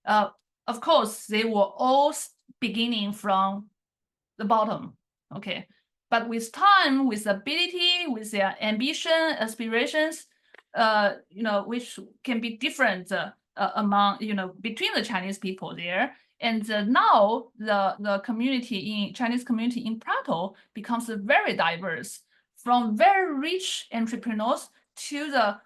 Of course, they were all beginning from the bottom, okay? But with time, with ability, with their ambition, aspirations, which can be different among, between the Chinese people there. And now the Chinese community in Prato becomes very diverse, from very rich entrepreneurs to the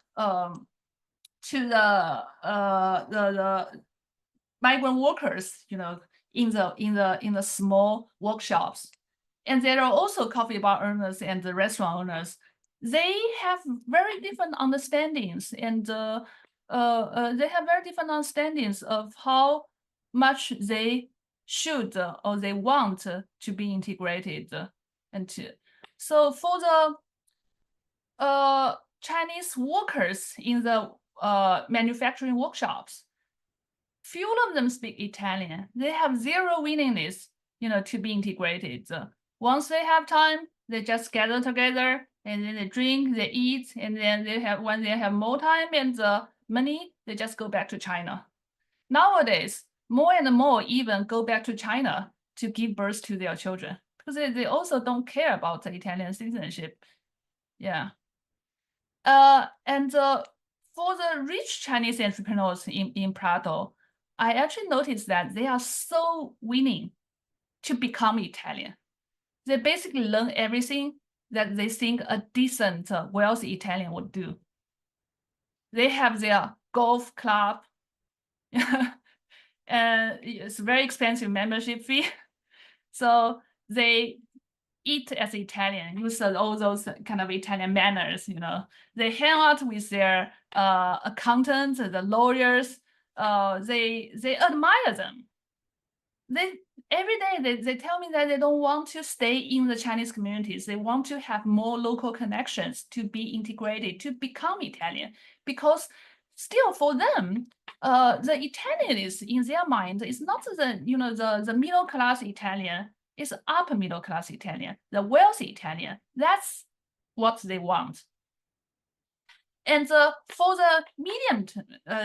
migrant workers, in the small workshops. And there are also coffee bar owners and the restaurant owners. They have very different understandings, and they have very different understandings of how much they should or they want to be integrated. So for the Chinese workers in the manufacturing workshops, few of them speak Italian. They have zero willingness, to be integrated. Once they have time, they just gather together, and then they drink, they eat, and then when they have more time and money, they just go back to China. Nowadays, more and more even go back to China to give birth to their children, because they also don't care about the Italian citizenship. Yeah. And for the rich Chinese entrepreneurs in Prato, I actually noticed that they are so willing to become Italian. They basically learn everything that they think a decent, wealthy Italian would do. They have their golf club, and it's a very expensive membership fee. So they eat as Italian, use all those kind of Italian manners, They hang out with their accountants, the lawyers. They admire them. Every day they tell me that they don't want to stay in the Chinese communities. They want to have more local connections to be integrated, to become Italian, because still for them, the Italian is in their mind is not the middle class Italian. It's upper middle class Italian, the wealthy Italian. That's what they want. And for the medium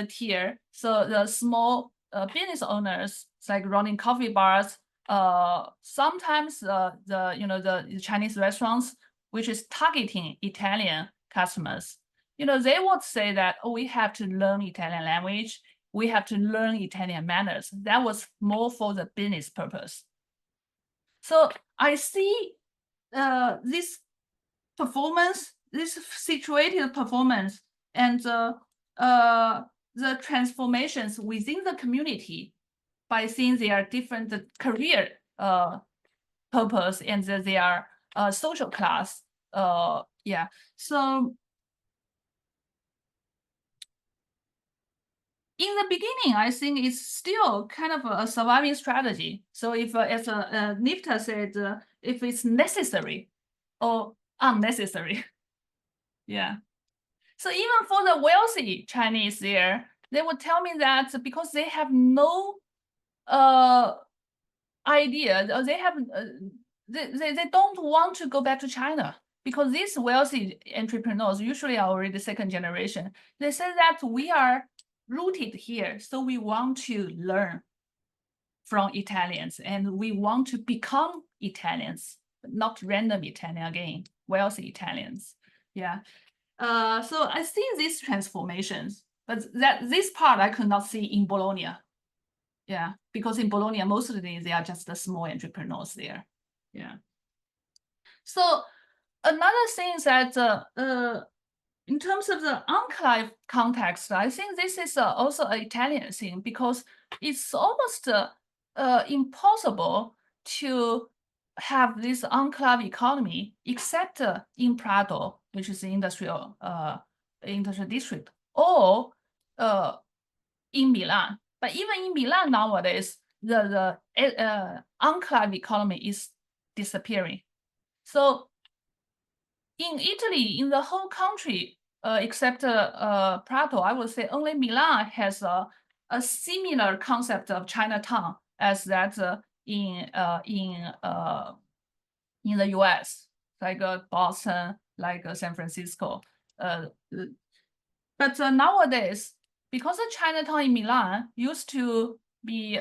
tier, so the small business owners, it's like running coffee bars, sometimes the Chinese restaurants, which is targeting Italian customers, they would say that, oh, we have to learn Italian language, we have to learn Italian manners. That was more for the business purpose. So I see this performance, this situated performance, and the transformations within the community by seeing their different career purpose and their social class. Yeah. So in the beginning, I think it's still kind of a surviving strategy. So if, as Nifta said, if it's necessary or unnecessary, yeah. So even for the wealthy Chinese there, they would tell me that because they have no idea, they have they don't want to go back to China, because these wealthy entrepreneurs usually are already second generation. They say that we are rooted here, so we want to learn from Italians, and we want to become Italians, but not random Italian again, wealthy Italians. Yeah. So I see these transformations, but this part I could not see in Bologna. Yeah, because in Bologna, most of the days they are just the small entrepreneurs there. Yeah. So another thing is that in terms of the enclave context, I think this is also an Italian thing, because it's almost impossible to have this enclave economy except in Prato, which is the industrial district, or in Milan. But even in Milan nowadays, the enclave economy is disappearing. So in Italy, in the whole country, except Prato, I would say only Milan has a similar concept of Chinatown as that in the U.S., like Boston, like San Francisco. But nowadays, because of Chinatown in Milan used to be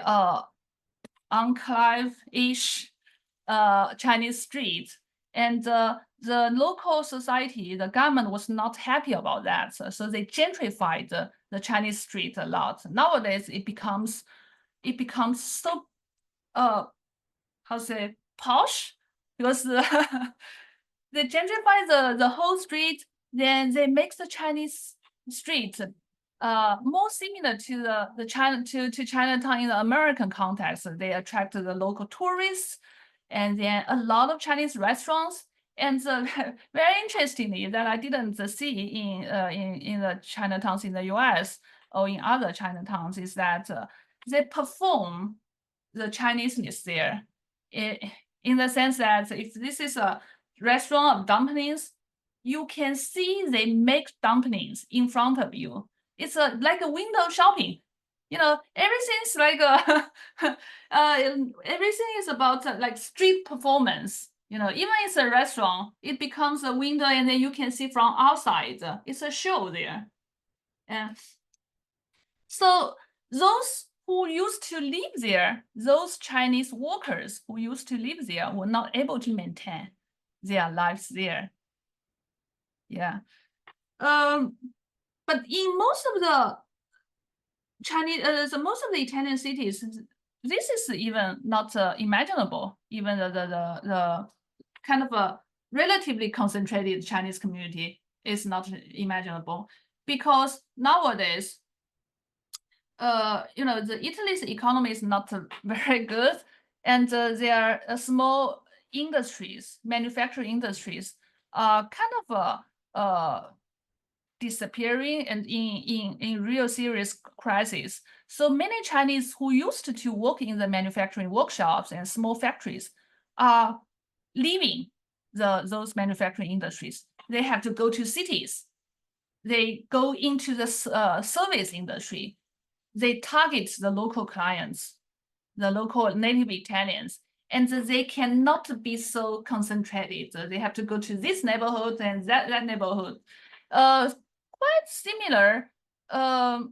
enclave-ish Chinese street, and the local society, the government was not happy about that, so they gentrified the Chinese street a lot. Nowadays, it becomes so how to say, posh, because they gentrify the whole street, then they make the Chinese street more similar to the Chinatown in the American context. They attract the local tourists, and then a lot of Chinese restaurants. And very interestingly, that I didn't see in the Chinatowns in the U.S. or in other Chinatowns, is that they perform the Chineseness there, in the sense that if this is a restaurant of dumplings, you can see they make dumplings in front of you. It's like a window shopping. You know, everything's like everything is about like street performance. You know, even it's a restaurant, it becomes a window, and then you can see from outside. It's a show there. And so those who used to live there, those Chinese workers who used to live there, were not able to maintain their lives there. Yeah. But in most of the Chinese, most of the Italian cities, this is even not imaginable. Even the kind of a relatively concentrated Chinese community is not imaginable, because nowadays, you know, the Italy's economy is not very good, and there are small industries, manufacturing industries, are kind of disappearing and in real serious crisis. So many Chinese who used to work in the manufacturing workshops and small factories are leaving those manufacturing industries. They have to go to cities. They go into the service industry. They target the local clients, the local native Italians, and they cannot be so concentrated. They have to go to this neighborhood and that neighborhood. Quite similar to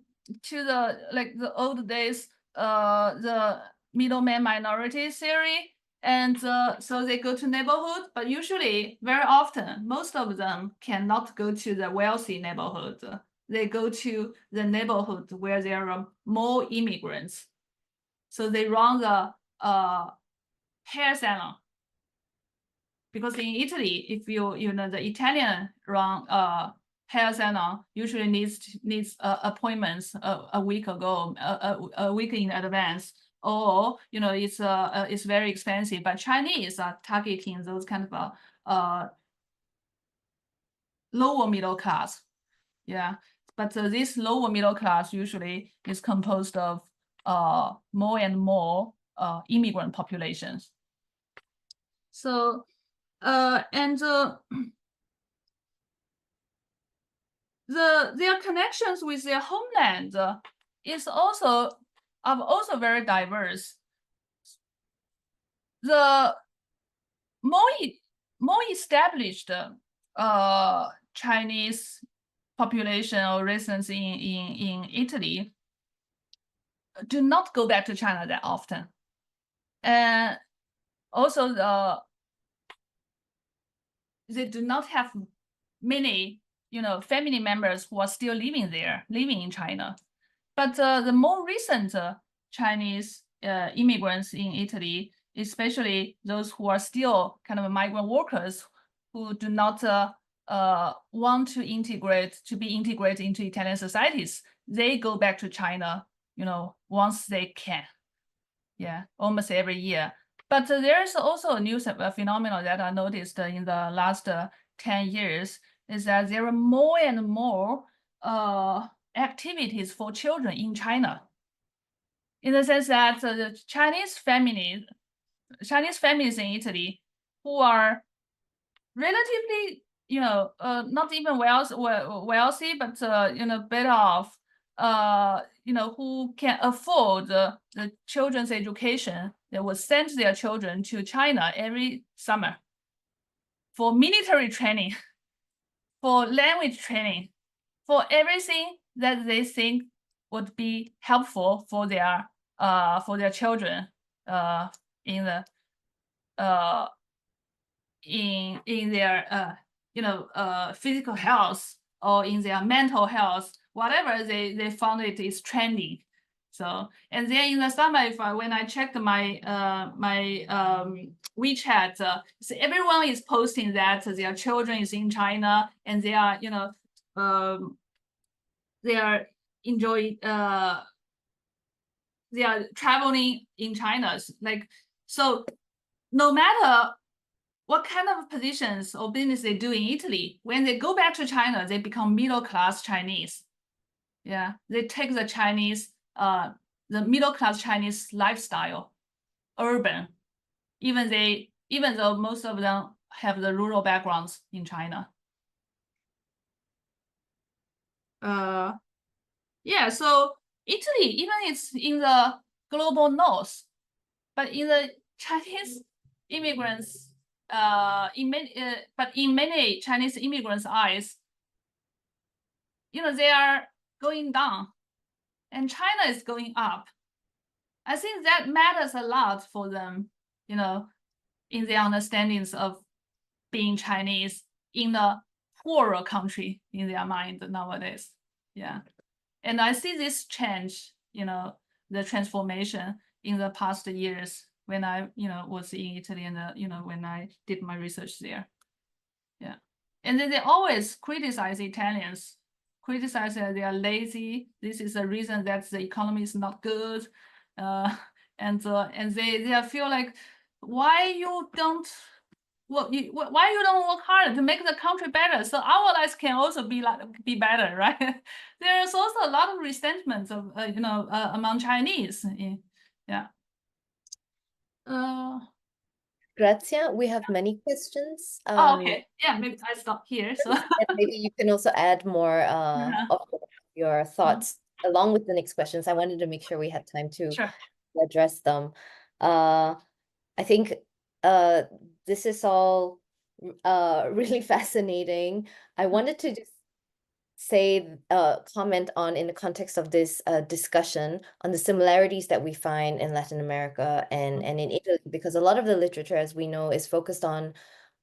the old days, the middleman minority theory. And so they go to neighborhood, but usually, very often, most of them cannot go to the wealthy neighborhood. They go to the neighborhood where there are more immigrants. So they run the hair salon. Because in Italy, if you know, the Italian run hair salon usually needs appointments a week ago, a week in advance, or you know, it's very expensive. But Chinese are targeting those kind of lower middle class, yeah. But this lower middle class usually is composed of more and more immigrant populations. So and their connections with their homeland are also very diverse. The more established Chinese population or residents in Italy do not go back to China that often, and also they do not have many, you know, family members who are still living in China. But the more recent Chinese immigrants in Italy, especially those who are still kind of migrant workers who do not want to be integrated into Italian societies. They go back to China, once they can. Yeah, almost every year. But there's also a new phenomenon that I noticed in the last 10 years is that there are more and more activities for children in China. In the sense that the Chinese families in Italy who are relatively, not even wealthy, but better off, who can afford the children's education, they will send their children to China every summer for military training, for language training, for everything that they think would be helpful for their children in the in their physical health or in their mental health, whatever they found it is trending. So, and then in the summer, when I checked my WeChat, so everyone is posting that their children is in China and they are enjoying they are traveling in China. So no matter what kind of positions or business they do in Italy, when they go back to China, they become middle-class Chinese. Yeah, they take the Chinese, the middle-class Chinese lifestyle, urban, even though most of them have the rural backgrounds in China. Yeah, so Italy, even it's in the global north, but in the Chinese immigrants, but in many Chinese immigrants' eyes, they are going down, and China is going up. I think that matters a lot for them, in their understandings of being Chinese in a poorer country in their mind nowadays. Yeah, and I see this change, the transformation in the past years when I, was in Italy and, when I did my research there. Yeah. And then they always criticize Italians, criticize that they are lazy. This is the reason that the economy is not good. And they feel like, why you don't work harder to make the country better so our lives can also be better, right? There's also a lot of resentment of among Chinese. Yeah. Grazia, we have many questions. Okay. Yeah, maybe I stop here. So and maybe you can also add more of your thoughts along with the next questions. I wanted to make sure we had time to sure. address them. I think this is all really fascinating. I wanted to just comment on, in the context of this discussion, on the similarities that we find in Latin America and in Italy, because a lot of the literature, as we know, is focused on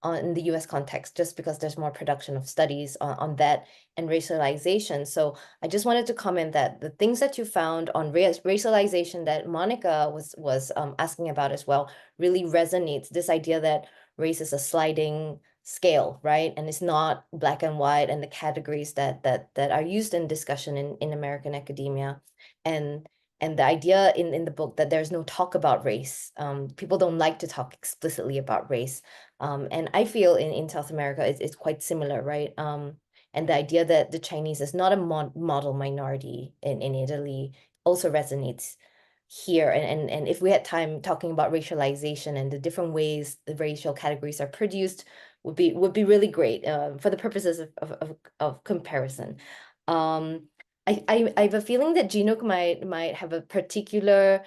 the US context, just because there's more production of studies on that and racialization. So I just wanted to comment that the things that you found on racialization that Monica was asking about as well really resonates. This idea that race is a sliding scale, right? And it's not black and white, and the categories that are used in discussion in American academia. And the idea in the book that there's no talk about race. People don't like to talk explicitly about race. And I feel in South America, it's quite similar, right? And the idea that the Chinese is not a model minority in Italy also resonates here. And if we had time talking about racialization and the different ways the racial categories are produced would be really great for the purposes of comparison. I have a feeling that Ginook might have a particular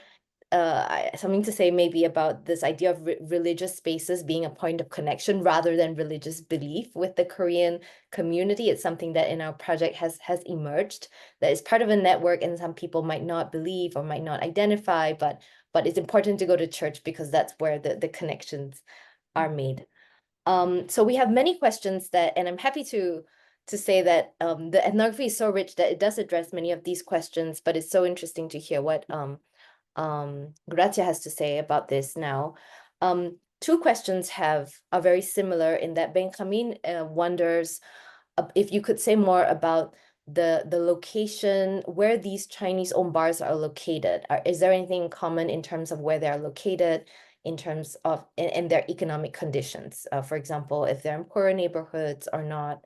something to say maybe about this idea of religious spaces being a point of connection rather than religious belief with the Korean community. It's something that in our project has emerged, that is part of a network, and some people might not believe or might not identify, but it's important to go to church because that's where the connections are made. So we have many questions and I'm happy to say that the ethnography is so rich that it does address many of these questions, but it's so interesting to hear what Grazia has to say about this now. Two questions are very similar in that Benjamin wonders if you could say more about the location where these Chinese-owned bars are located. Is there anything in common in terms of where they are located, in terms of and their economic conditions? For example, if they're in poorer neighborhoods or not.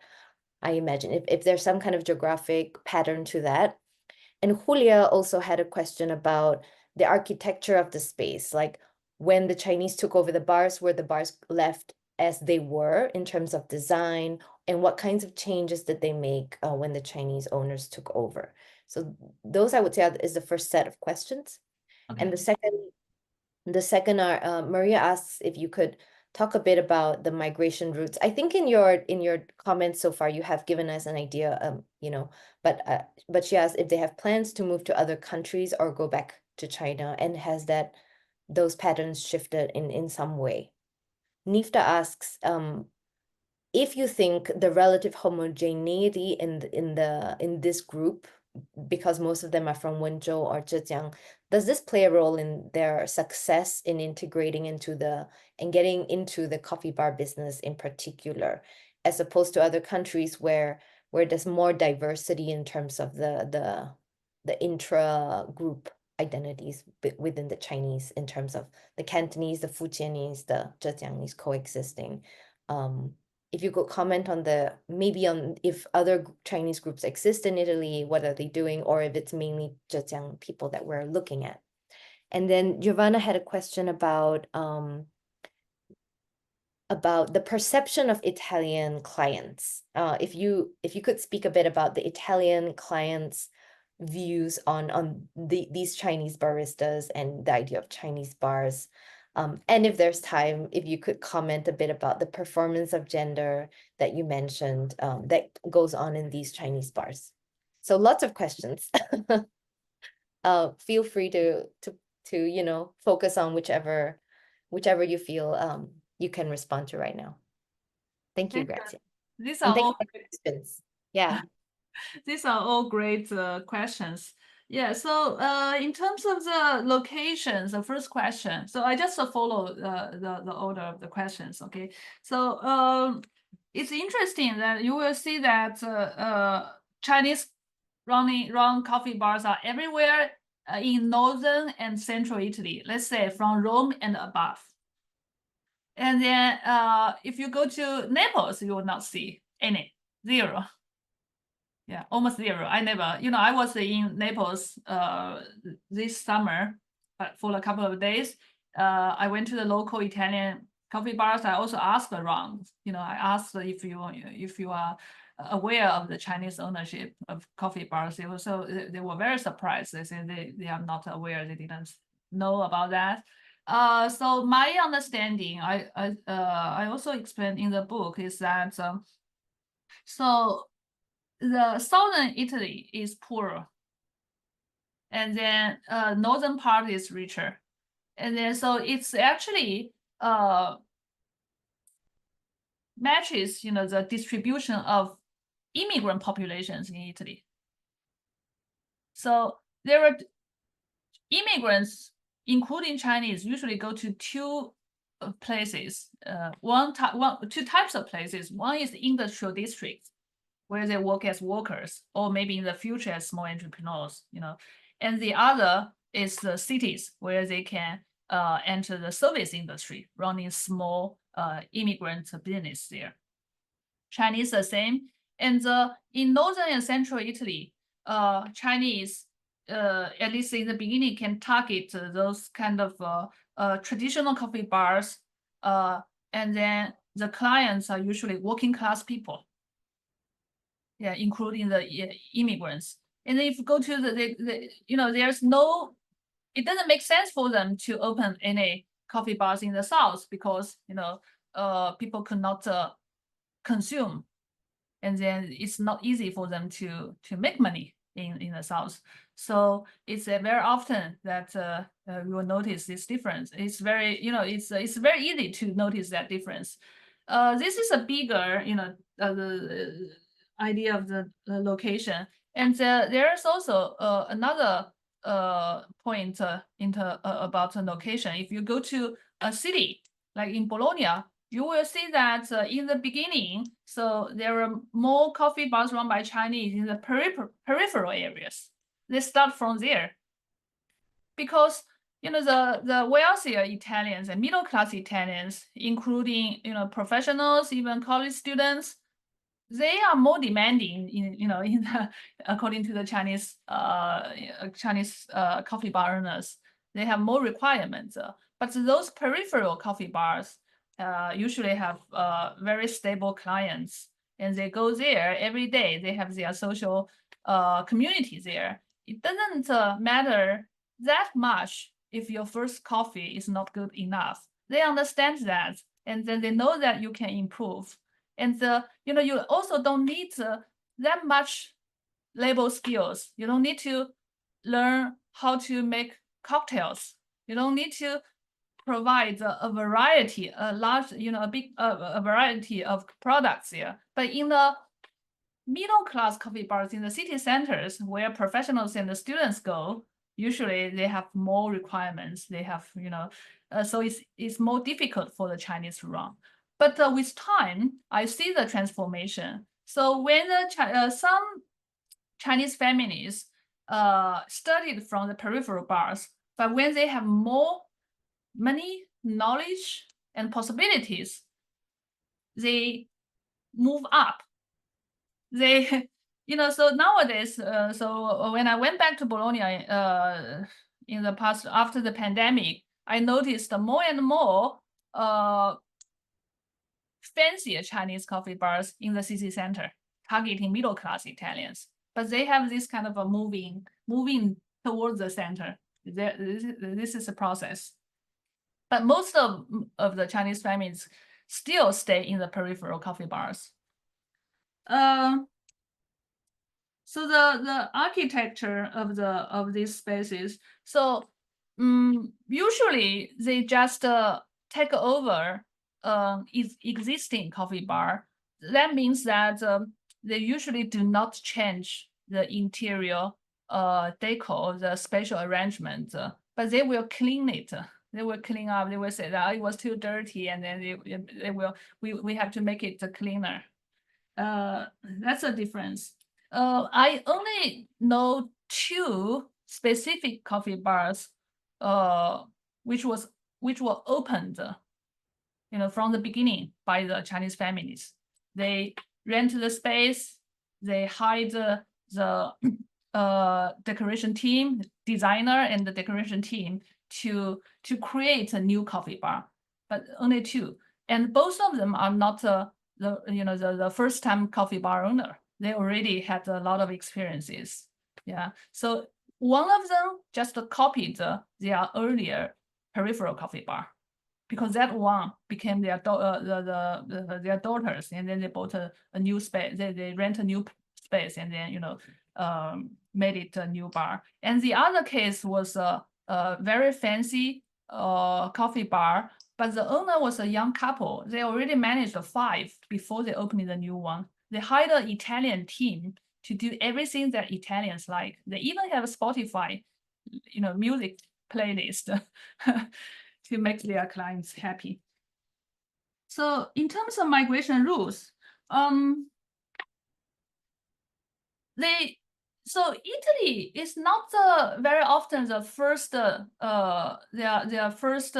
I imagine if there's some kind of geographic pattern to that. And Julia also had a question about the architecture of the space, like when the Chinese took over the bars, were the bars left as they were in terms of design, and what kinds of changes did they make when the Chinese owners took over? So those, I would say, is the first set of questions. Okay. And the second are Maria asks if you could talk a bit about the migration routes. I think in your comments so far, you have given us an idea, but she asked if they have plans to move to other countries or go back to China, and has those patterns shifted in some way? Nifta asks if you think the relative homogeneity in this group, because most of them are from Wenzhou or Zhejiang, does this play a role in their success in integrating and getting into the coffee bar business in particular, as opposed to other countries where there's more diversity in terms of the intra-group identities within the Chinese, in terms of the Cantonese, the Fujianese, the Zhejiangese coexisting? If you could comment on maybe on if other Chinese groups exist in Italy, what are they doing, or if it's mainly Zhejiang people that we're looking at. And then Giovanna had a question about the perception of Italian clients. If you could speak a bit about the Italian clients' views on these Chinese baristas and the idea of Chinese bars. And if there's time, if you could comment a bit about the performance of gender that you mentioned that goes on in these Chinese bars. So lots of questions. Feel free to focus on whichever you feel you can respond to right now. Thank you, Grazia. These And are thank all you for the questions. Yeah. These are all great questions. Yeah, so in terms of the locations, the first question, so I just follow the order of the questions, okay? So it's interesting that you will see that Chinese run coffee bars are everywhere in northern and central Italy, let's say from Rome and above. And then if you go to Naples, you will not see any, zero. Yeah, almost zero. I was in Naples this summer for a couple of days. I went to the local Italian coffee bars. I also asked around, I asked if you are aware of the Chinese ownership of coffee bars. They were very surprised. They said they are not aware. They didn't know about that. So my understanding, I also explained in the book, is that so the southern Italy is poorer, and then northern part is richer, and then so it's actually matches the distribution of immigrant populations in Italy. So there are immigrants, including Chinese, usually go to two places. Two types of places. One is the industrial districts, where they work as workers, or maybe in the future as small entrepreneurs, And the other is the cities, where they can enter the service industry, running small immigrant business there. Chinese the same. And in northern and central Italy, Chinese, at least in the beginning, can target those kind of traditional coffee bars. And then the clients are usually working class people. Yeah, including the immigrants. And if you go to there's no, it doesn't make sense for them to open any coffee bars in the South, because people could not consume, and then it's not easy for them to make money in the South. So it's very often that you will notice this difference. It's very it's very easy to notice that difference. This is a bigger the idea of the location, and there's also another point about a location. If you go to a city like in Bologna, you will see that in the beginning, so there are more coffee bars run by Chinese in the peripheral areas. They start from there because the wealthier Italians and middle class Italians, including professionals, even college students, they are more demanding according to the Chinese coffee bar owners. They have more requirements, but those peripheral coffee bars usually have very stable clients, and they go there every day. They have their social community there. It doesn't matter that much if your first coffee is not good enough. They understand that, and then they know that you can improve. And you also don't need that much label skills. You don't need to learn how to make cocktails. You don't need to provide a variety, a variety of products here. But in the middle class coffee bars in the city centers where professionals and the students go, usually they have more requirements. They have, so it's more difficult for the Chinese to run. But with time, I see the transformation. So when some Chinese families studied from the peripheral bars, but when they have more money, knowledge, and possibilities, they move up. They, so nowadays, so when I went back to Bologna in the past, after the pandemic, I noticed more and more fancier Chinese coffee bars in the city center, targeting middle-class Italians. But they have this kind of a moving towards the center. This is a process. But most of the Chinese families still stay in the peripheral coffee bars. So the architecture of these spaces. So usually they just take over existing coffee bar. That means that they usually do not change the interior decor, the spatial arrangement, but they will clean it. They will clean up. They will say that it was too dirty, and then they will. We have to make it cleaner. That's a difference. I only know 2 specific coffee bars, which were opened, from the beginning by the Chinese families. They rent the space. They hire the decoration team, designer, and the decoration team to create a new coffee bar, but only 2. And both of them are not the first-time coffee bar owner. They already had a lot of experiences. Yeah. So one of them just copied their earlier peripheral coffee bar, because that one became their their daughters, and then they bought a new space. They rent a new space, and then made it a new bar. And the other case was a very fancy coffee bar, but the owner was a young couple. They already managed 5 before they opened the new one. They hired an Italian team to do everything that Italians like. They even have a Spotify, music playlist to make their clients happy. So in terms of migration routes, Italy is not very often the first their first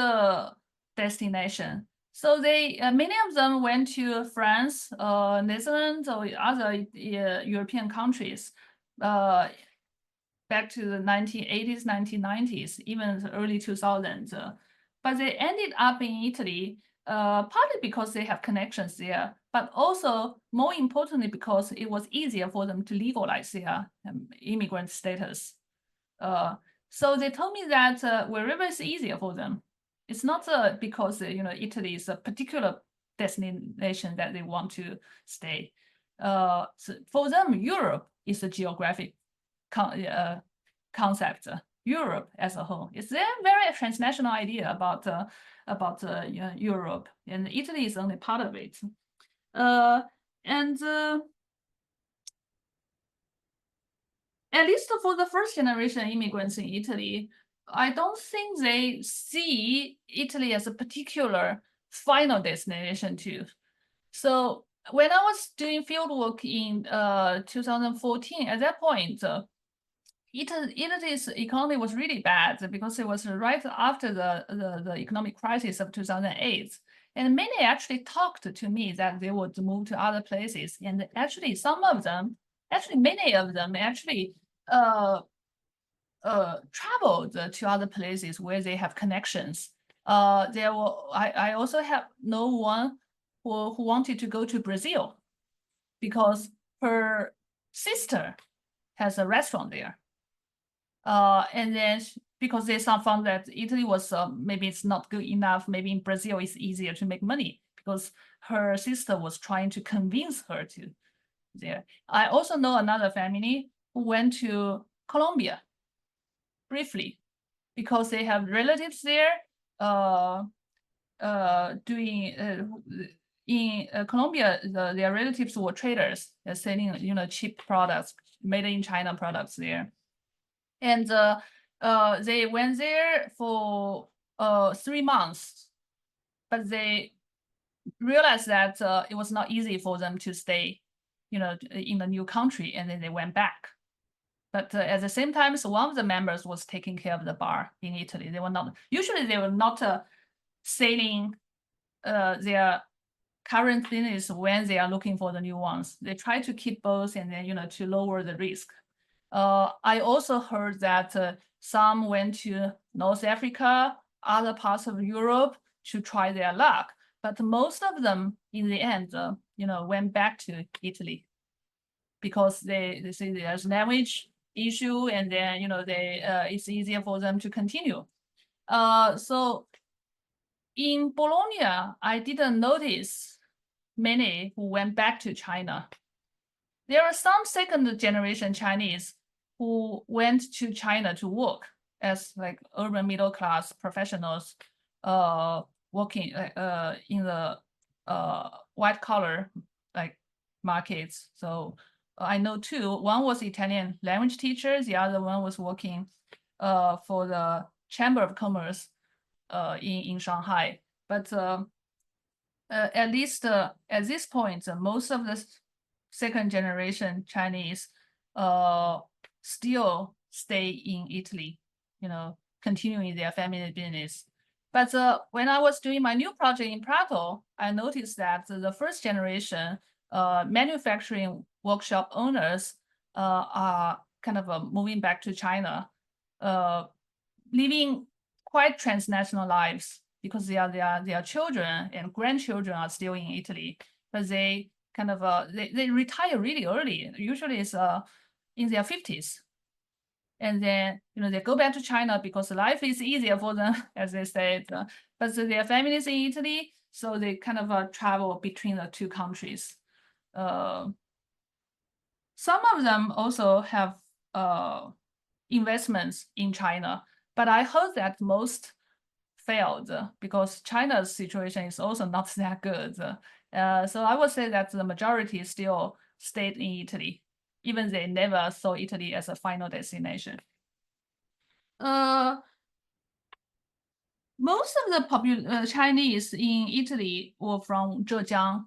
destination. So many of them went to France, Netherlands, or other European countries back to the 1980s, 1990s, even the early 2000s. But they ended up in Italy partly because they have connections there, but also more importantly because it was easier for them to legalize their immigrant status. So they told me that wherever it's easier for them, it's not because Italy is a particular destination that they want to stay. So for them, Europe is a geographic concept. Europe as a whole, it's a very transnational idea about Europe, and Italy is only part of it. And at least for the first generation immigrants in Italy, I don't think they see Italy as a particular final destination too. So when I was doing fieldwork in 2014, at that point, Italy's economy was really bad because it was right after the economic crisis of 2008. And many actually talked to me that they would move to other places. And actually, many of them actually traveled to other places where they have connections. I also have no one who wanted to go to Brazil because her sister has a restaurant there. And then because they found that Italy was maybe it's not good enough, maybe in Brazil it's easier to make money because her sister was trying to convince her to there. I also know another family who went to Colombia briefly because they have relatives there in Colombia, their relatives were traders. They're selling, cheap products, made in China products there. And they went there for 3 months, but they realized that it was not easy for them to stay, in the new country, and then they went back. But at the same time, so one of the members was taking care of the bar in Italy. They were not selling their current business when they are looking for the new ones. They try to keep both and then, to lower the risk. I also heard that some went to North Africa, other parts of Europe to try their luck. But most of them, in the end, went back to Italy because they say there's language issue, and then it's easier for them to continue. So in Bologna, I didn't notice many who went back to China. There are some second generation Chinese who went to China to work as like urban middle class professionals, working in the white collar like markets. So I know two. One was Italian language teacher. The other one was working for the Chamber of Commerce in Shanghai. But at least at this point, most of the second generation Chinese still stay in Italy, continuing their family business. But when I was doing my new project in Prato, I noticed that the first generation manufacturing workshop owners are kind of moving back to China, living quite transnational lives because their children and grandchildren are still in Italy, but they kind of they retire really early. Usually it's in their 50s. And then, they go back to China because life is easier for them, as they said. But their family is in Italy, so they kind of travel between the two countries. Some of them also have investments in China, but I heard that most failed because China's situation is also not that good. So I would say that the majority still stayed in Italy, even they never saw Italy as a final destination. Most of the Chinese in Italy were from Zhejiang.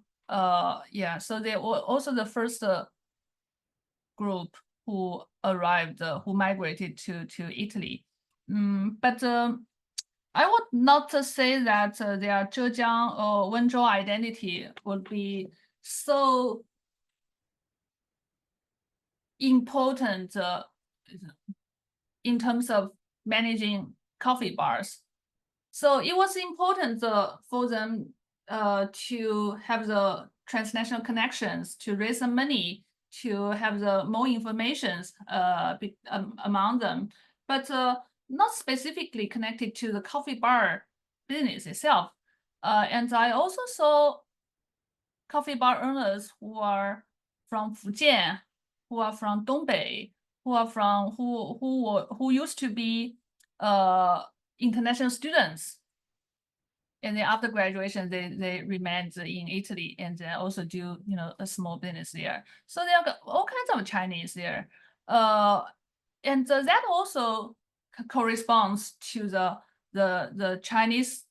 So they were also the first group who arrived, who migrated to Italy. But I would not say that their Zhejiang or Wenzhou identity would be so important in terms of managing coffee bars. So it was important for them to have the transnational connections, to raise some money, to have the more information among them, but not specifically connected to the coffee bar business itself. And I also saw coffee bar owners who are from Fujian, who are from Dongbei, who used to be international students. And then after graduation, they remained in Italy and then also do a small business there. So there are all kinds of Chinese there. And that also corresponds to the Chinese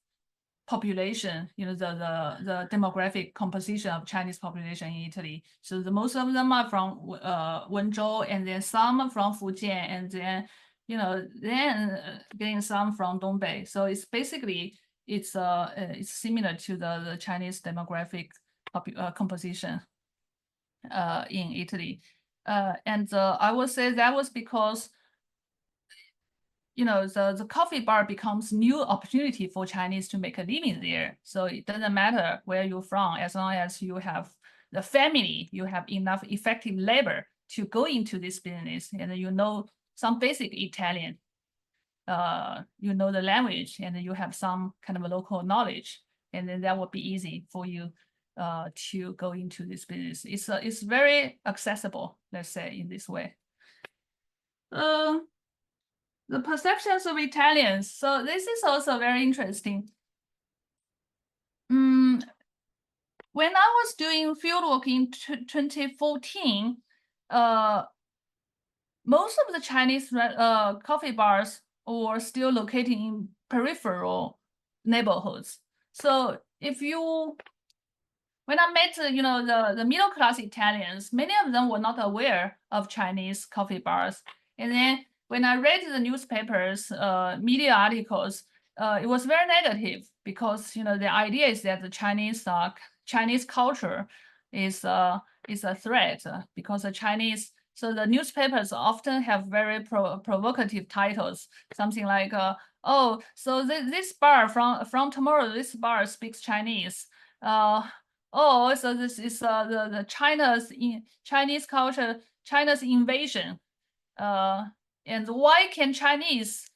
population, the demographic composition of Chinese population in Italy. So most of them are from Wenzhou, and then some from Fujian, and then getting some from Dongbei. So it's basically it's similar to the Chinese demographic composition in Italy. And I would say that was because the coffee bar becomes new opportunity for Chinese to make a living there. So it doesn't matter where you're from, as long as you have the family, you have enough effective labor to go into this business, and you know some basic Italian, you know the language, and you have some kind of a local knowledge, and then that would be easy for you to go into this business. It's very accessible, let's say, in this way. The perceptions of Italians. So this is also very interesting. When I was doing fieldwork in 2014, most of the Chinese coffee bars were still located in peripheral neighborhoods. So when I met the middle class Italians, many of them were not aware of Chinese coffee bars. And then when I read the newspapers, media articles, it was very negative, because the idea is that the Chinese culture is a threat, because the Chinese. So the newspapers often have very provocative titles, something like, "Oh, so this bar from tomorrow, this bar speaks Chinese." Oh, so this is the Chinese culture, China's invasion. And why can Chinese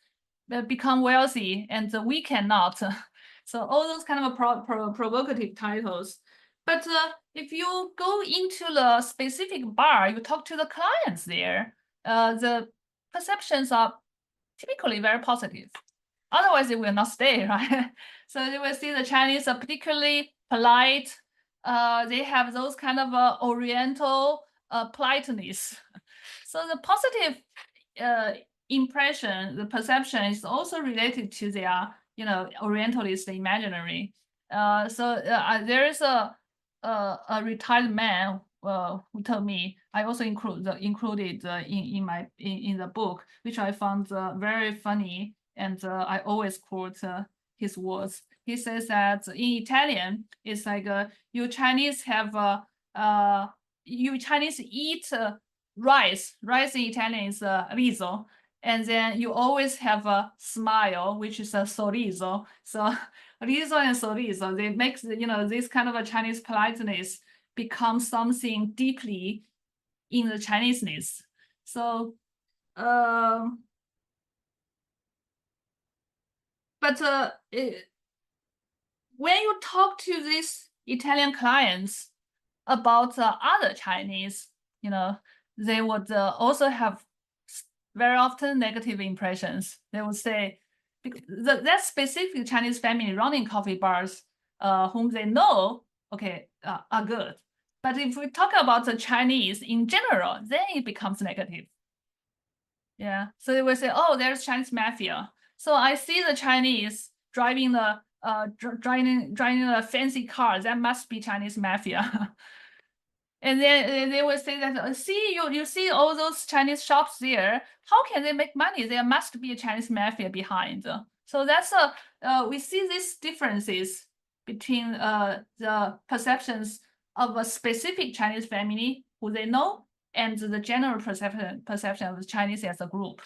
become wealthy and we cannot? So all those kind of provocative titles. But if you go into the specific bar, you talk to the clients there, the perceptions are typically very positive. Otherwise, they will not stay, right? So they will see the Chinese are particularly polite. They have those kind of Oriental politeness. So the positive impression, the perception is also related to their, Orientalist imaginary. There is a retired man who told me. I also included in the book, which I found very funny, and I always quote his words. He says that in Italian, it's like you Chinese eat rice. Rice in Italian is riso. And then you always have a smile, which is a sorriso. So riso and sorriso, they make this kind of a Chinese politeness become something deeply in the Chineseness. So, when you talk to these Italian clients about other Chinese, they would also have very often negative impressions. They would say that specific Chinese family running coffee bars, whom they know, are good. But if we talk about the Chinese in general, then it becomes negative. Yeah, so they will say, "Oh, there's Chinese mafia." So I see the Chinese driving the fancy car. That must be Chinese mafia. And then they will say that, "See, you see all those Chinese shops there. How can they make money? There must be a Chinese mafia behind." So that's we see these differences between the perceptions of a specific Chinese family who they know, and the general perception of the Chinese as a group.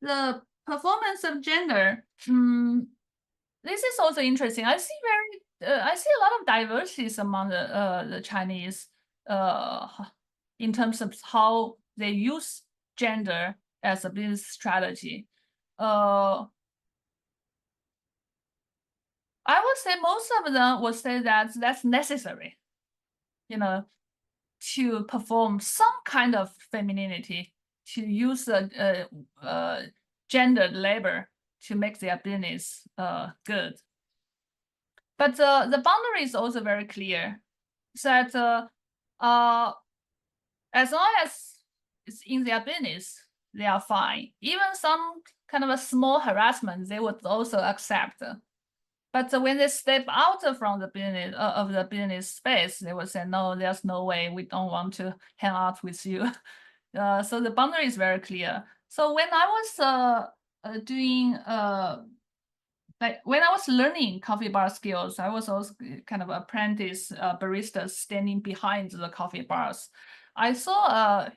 The performance of gender. This is also interesting. I see a lot of diversities among the Chinese in terms of how they use gender as a business strategy. I would say most of them would say that that's necessary, to perform some kind of femininity, to use gendered labor to make their business good. But the boundary is also very clear, that as long as it's in their business, they are fine. Even some kind of a small harassment, they would also accept. But when they step out from the business of the business space, they would say, no, there's no way, we don't want to hang out with you. So the boundary is very clear. So when I was when I was learning coffee bar skills, I was also kind of apprentice baristas standing behind the coffee bars. I saw a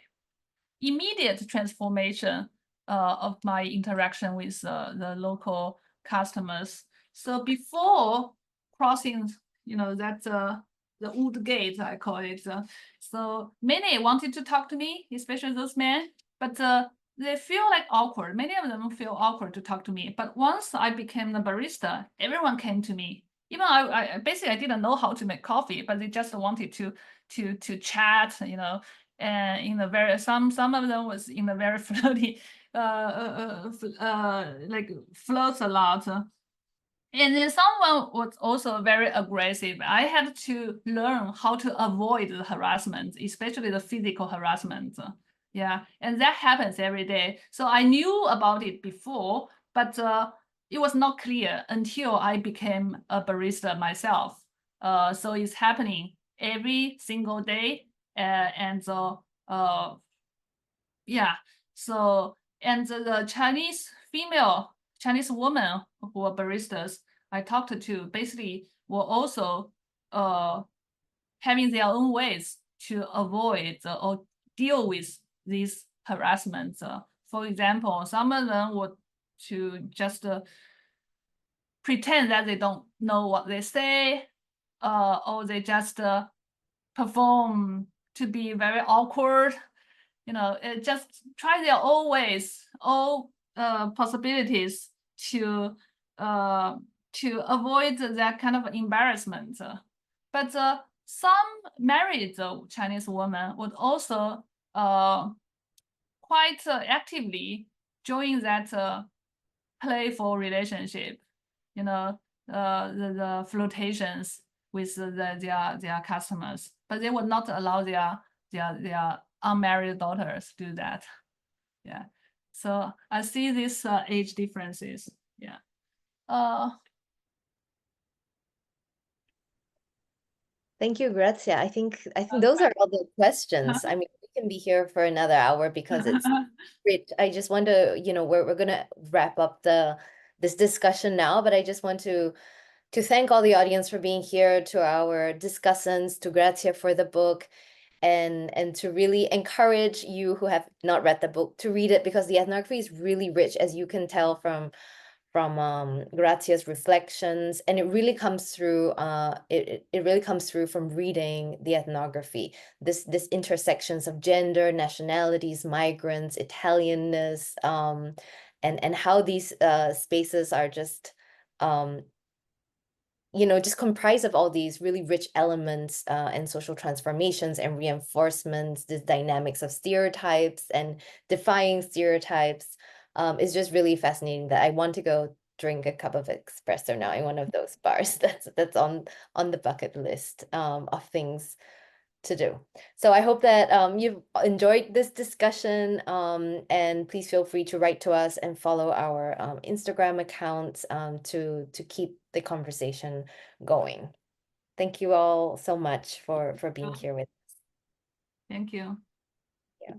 immediate transformation of my interaction with the local customers. So before crossing, that the wood gate, I call it. So many wanted to talk to me, especially those men, but they feel like awkward. Many of them feel awkward to talk to me. But once I became the barista, everyone came to me. Even I basically, I didn't know how to make coffee, but they just wanted to chat, and in the very some of them was in the very flirty, like flirts a lot. And then someone was also very aggressive. I had to learn how to avoid the harassment, especially the physical harassment. Yeah, and that happens every day. So I knew about it before, but it was not clear until I became a barista myself. So it's happening every single day. And so, yeah. So, and the Chinese women who are baristas I talked to basically were also having their own ways to avoid or deal with these harassments. For example, some of them would to just pretend that they don't know what they say, or they just perform to be very awkward. Just try their own ways, all possibilities to avoid that kind of embarrassment. But some married Chinese women would also quite actively join that playful relationship, the flirtations with their customers, but they would not allow their unmarried daughters do that. Yeah, so I see these age differences. Yeah. Thank you, Grazia. I think those are all the questions. I mean, we can be here for another hour because it's great. I just want to, we're gonna wrap up this discussion now, but I just want to thank all the audience for being here, to our discussants, to Grazia for the book, and to really encourage you who have not read the book to read it, because the ethnography is really rich, as you can tell from Grazia's reflections, and it really comes through it really comes through from reading the ethnography, this intersections of gender, nationalities, migrants, Italianness, and how these spaces are just just comprised of all these really rich elements and social transformations and reinforcements, this dynamics of stereotypes and defying stereotypes. Is just really fascinating that I want to go drink a cup of espresso now in one of those bars. That's on the bucket list of things to do. So I hope that you've enjoyed this discussion, and please feel free to write to us and follow our Instagram accounts to keep the conversation going. Thank you all so much for being here with us. Thank you. Yeah.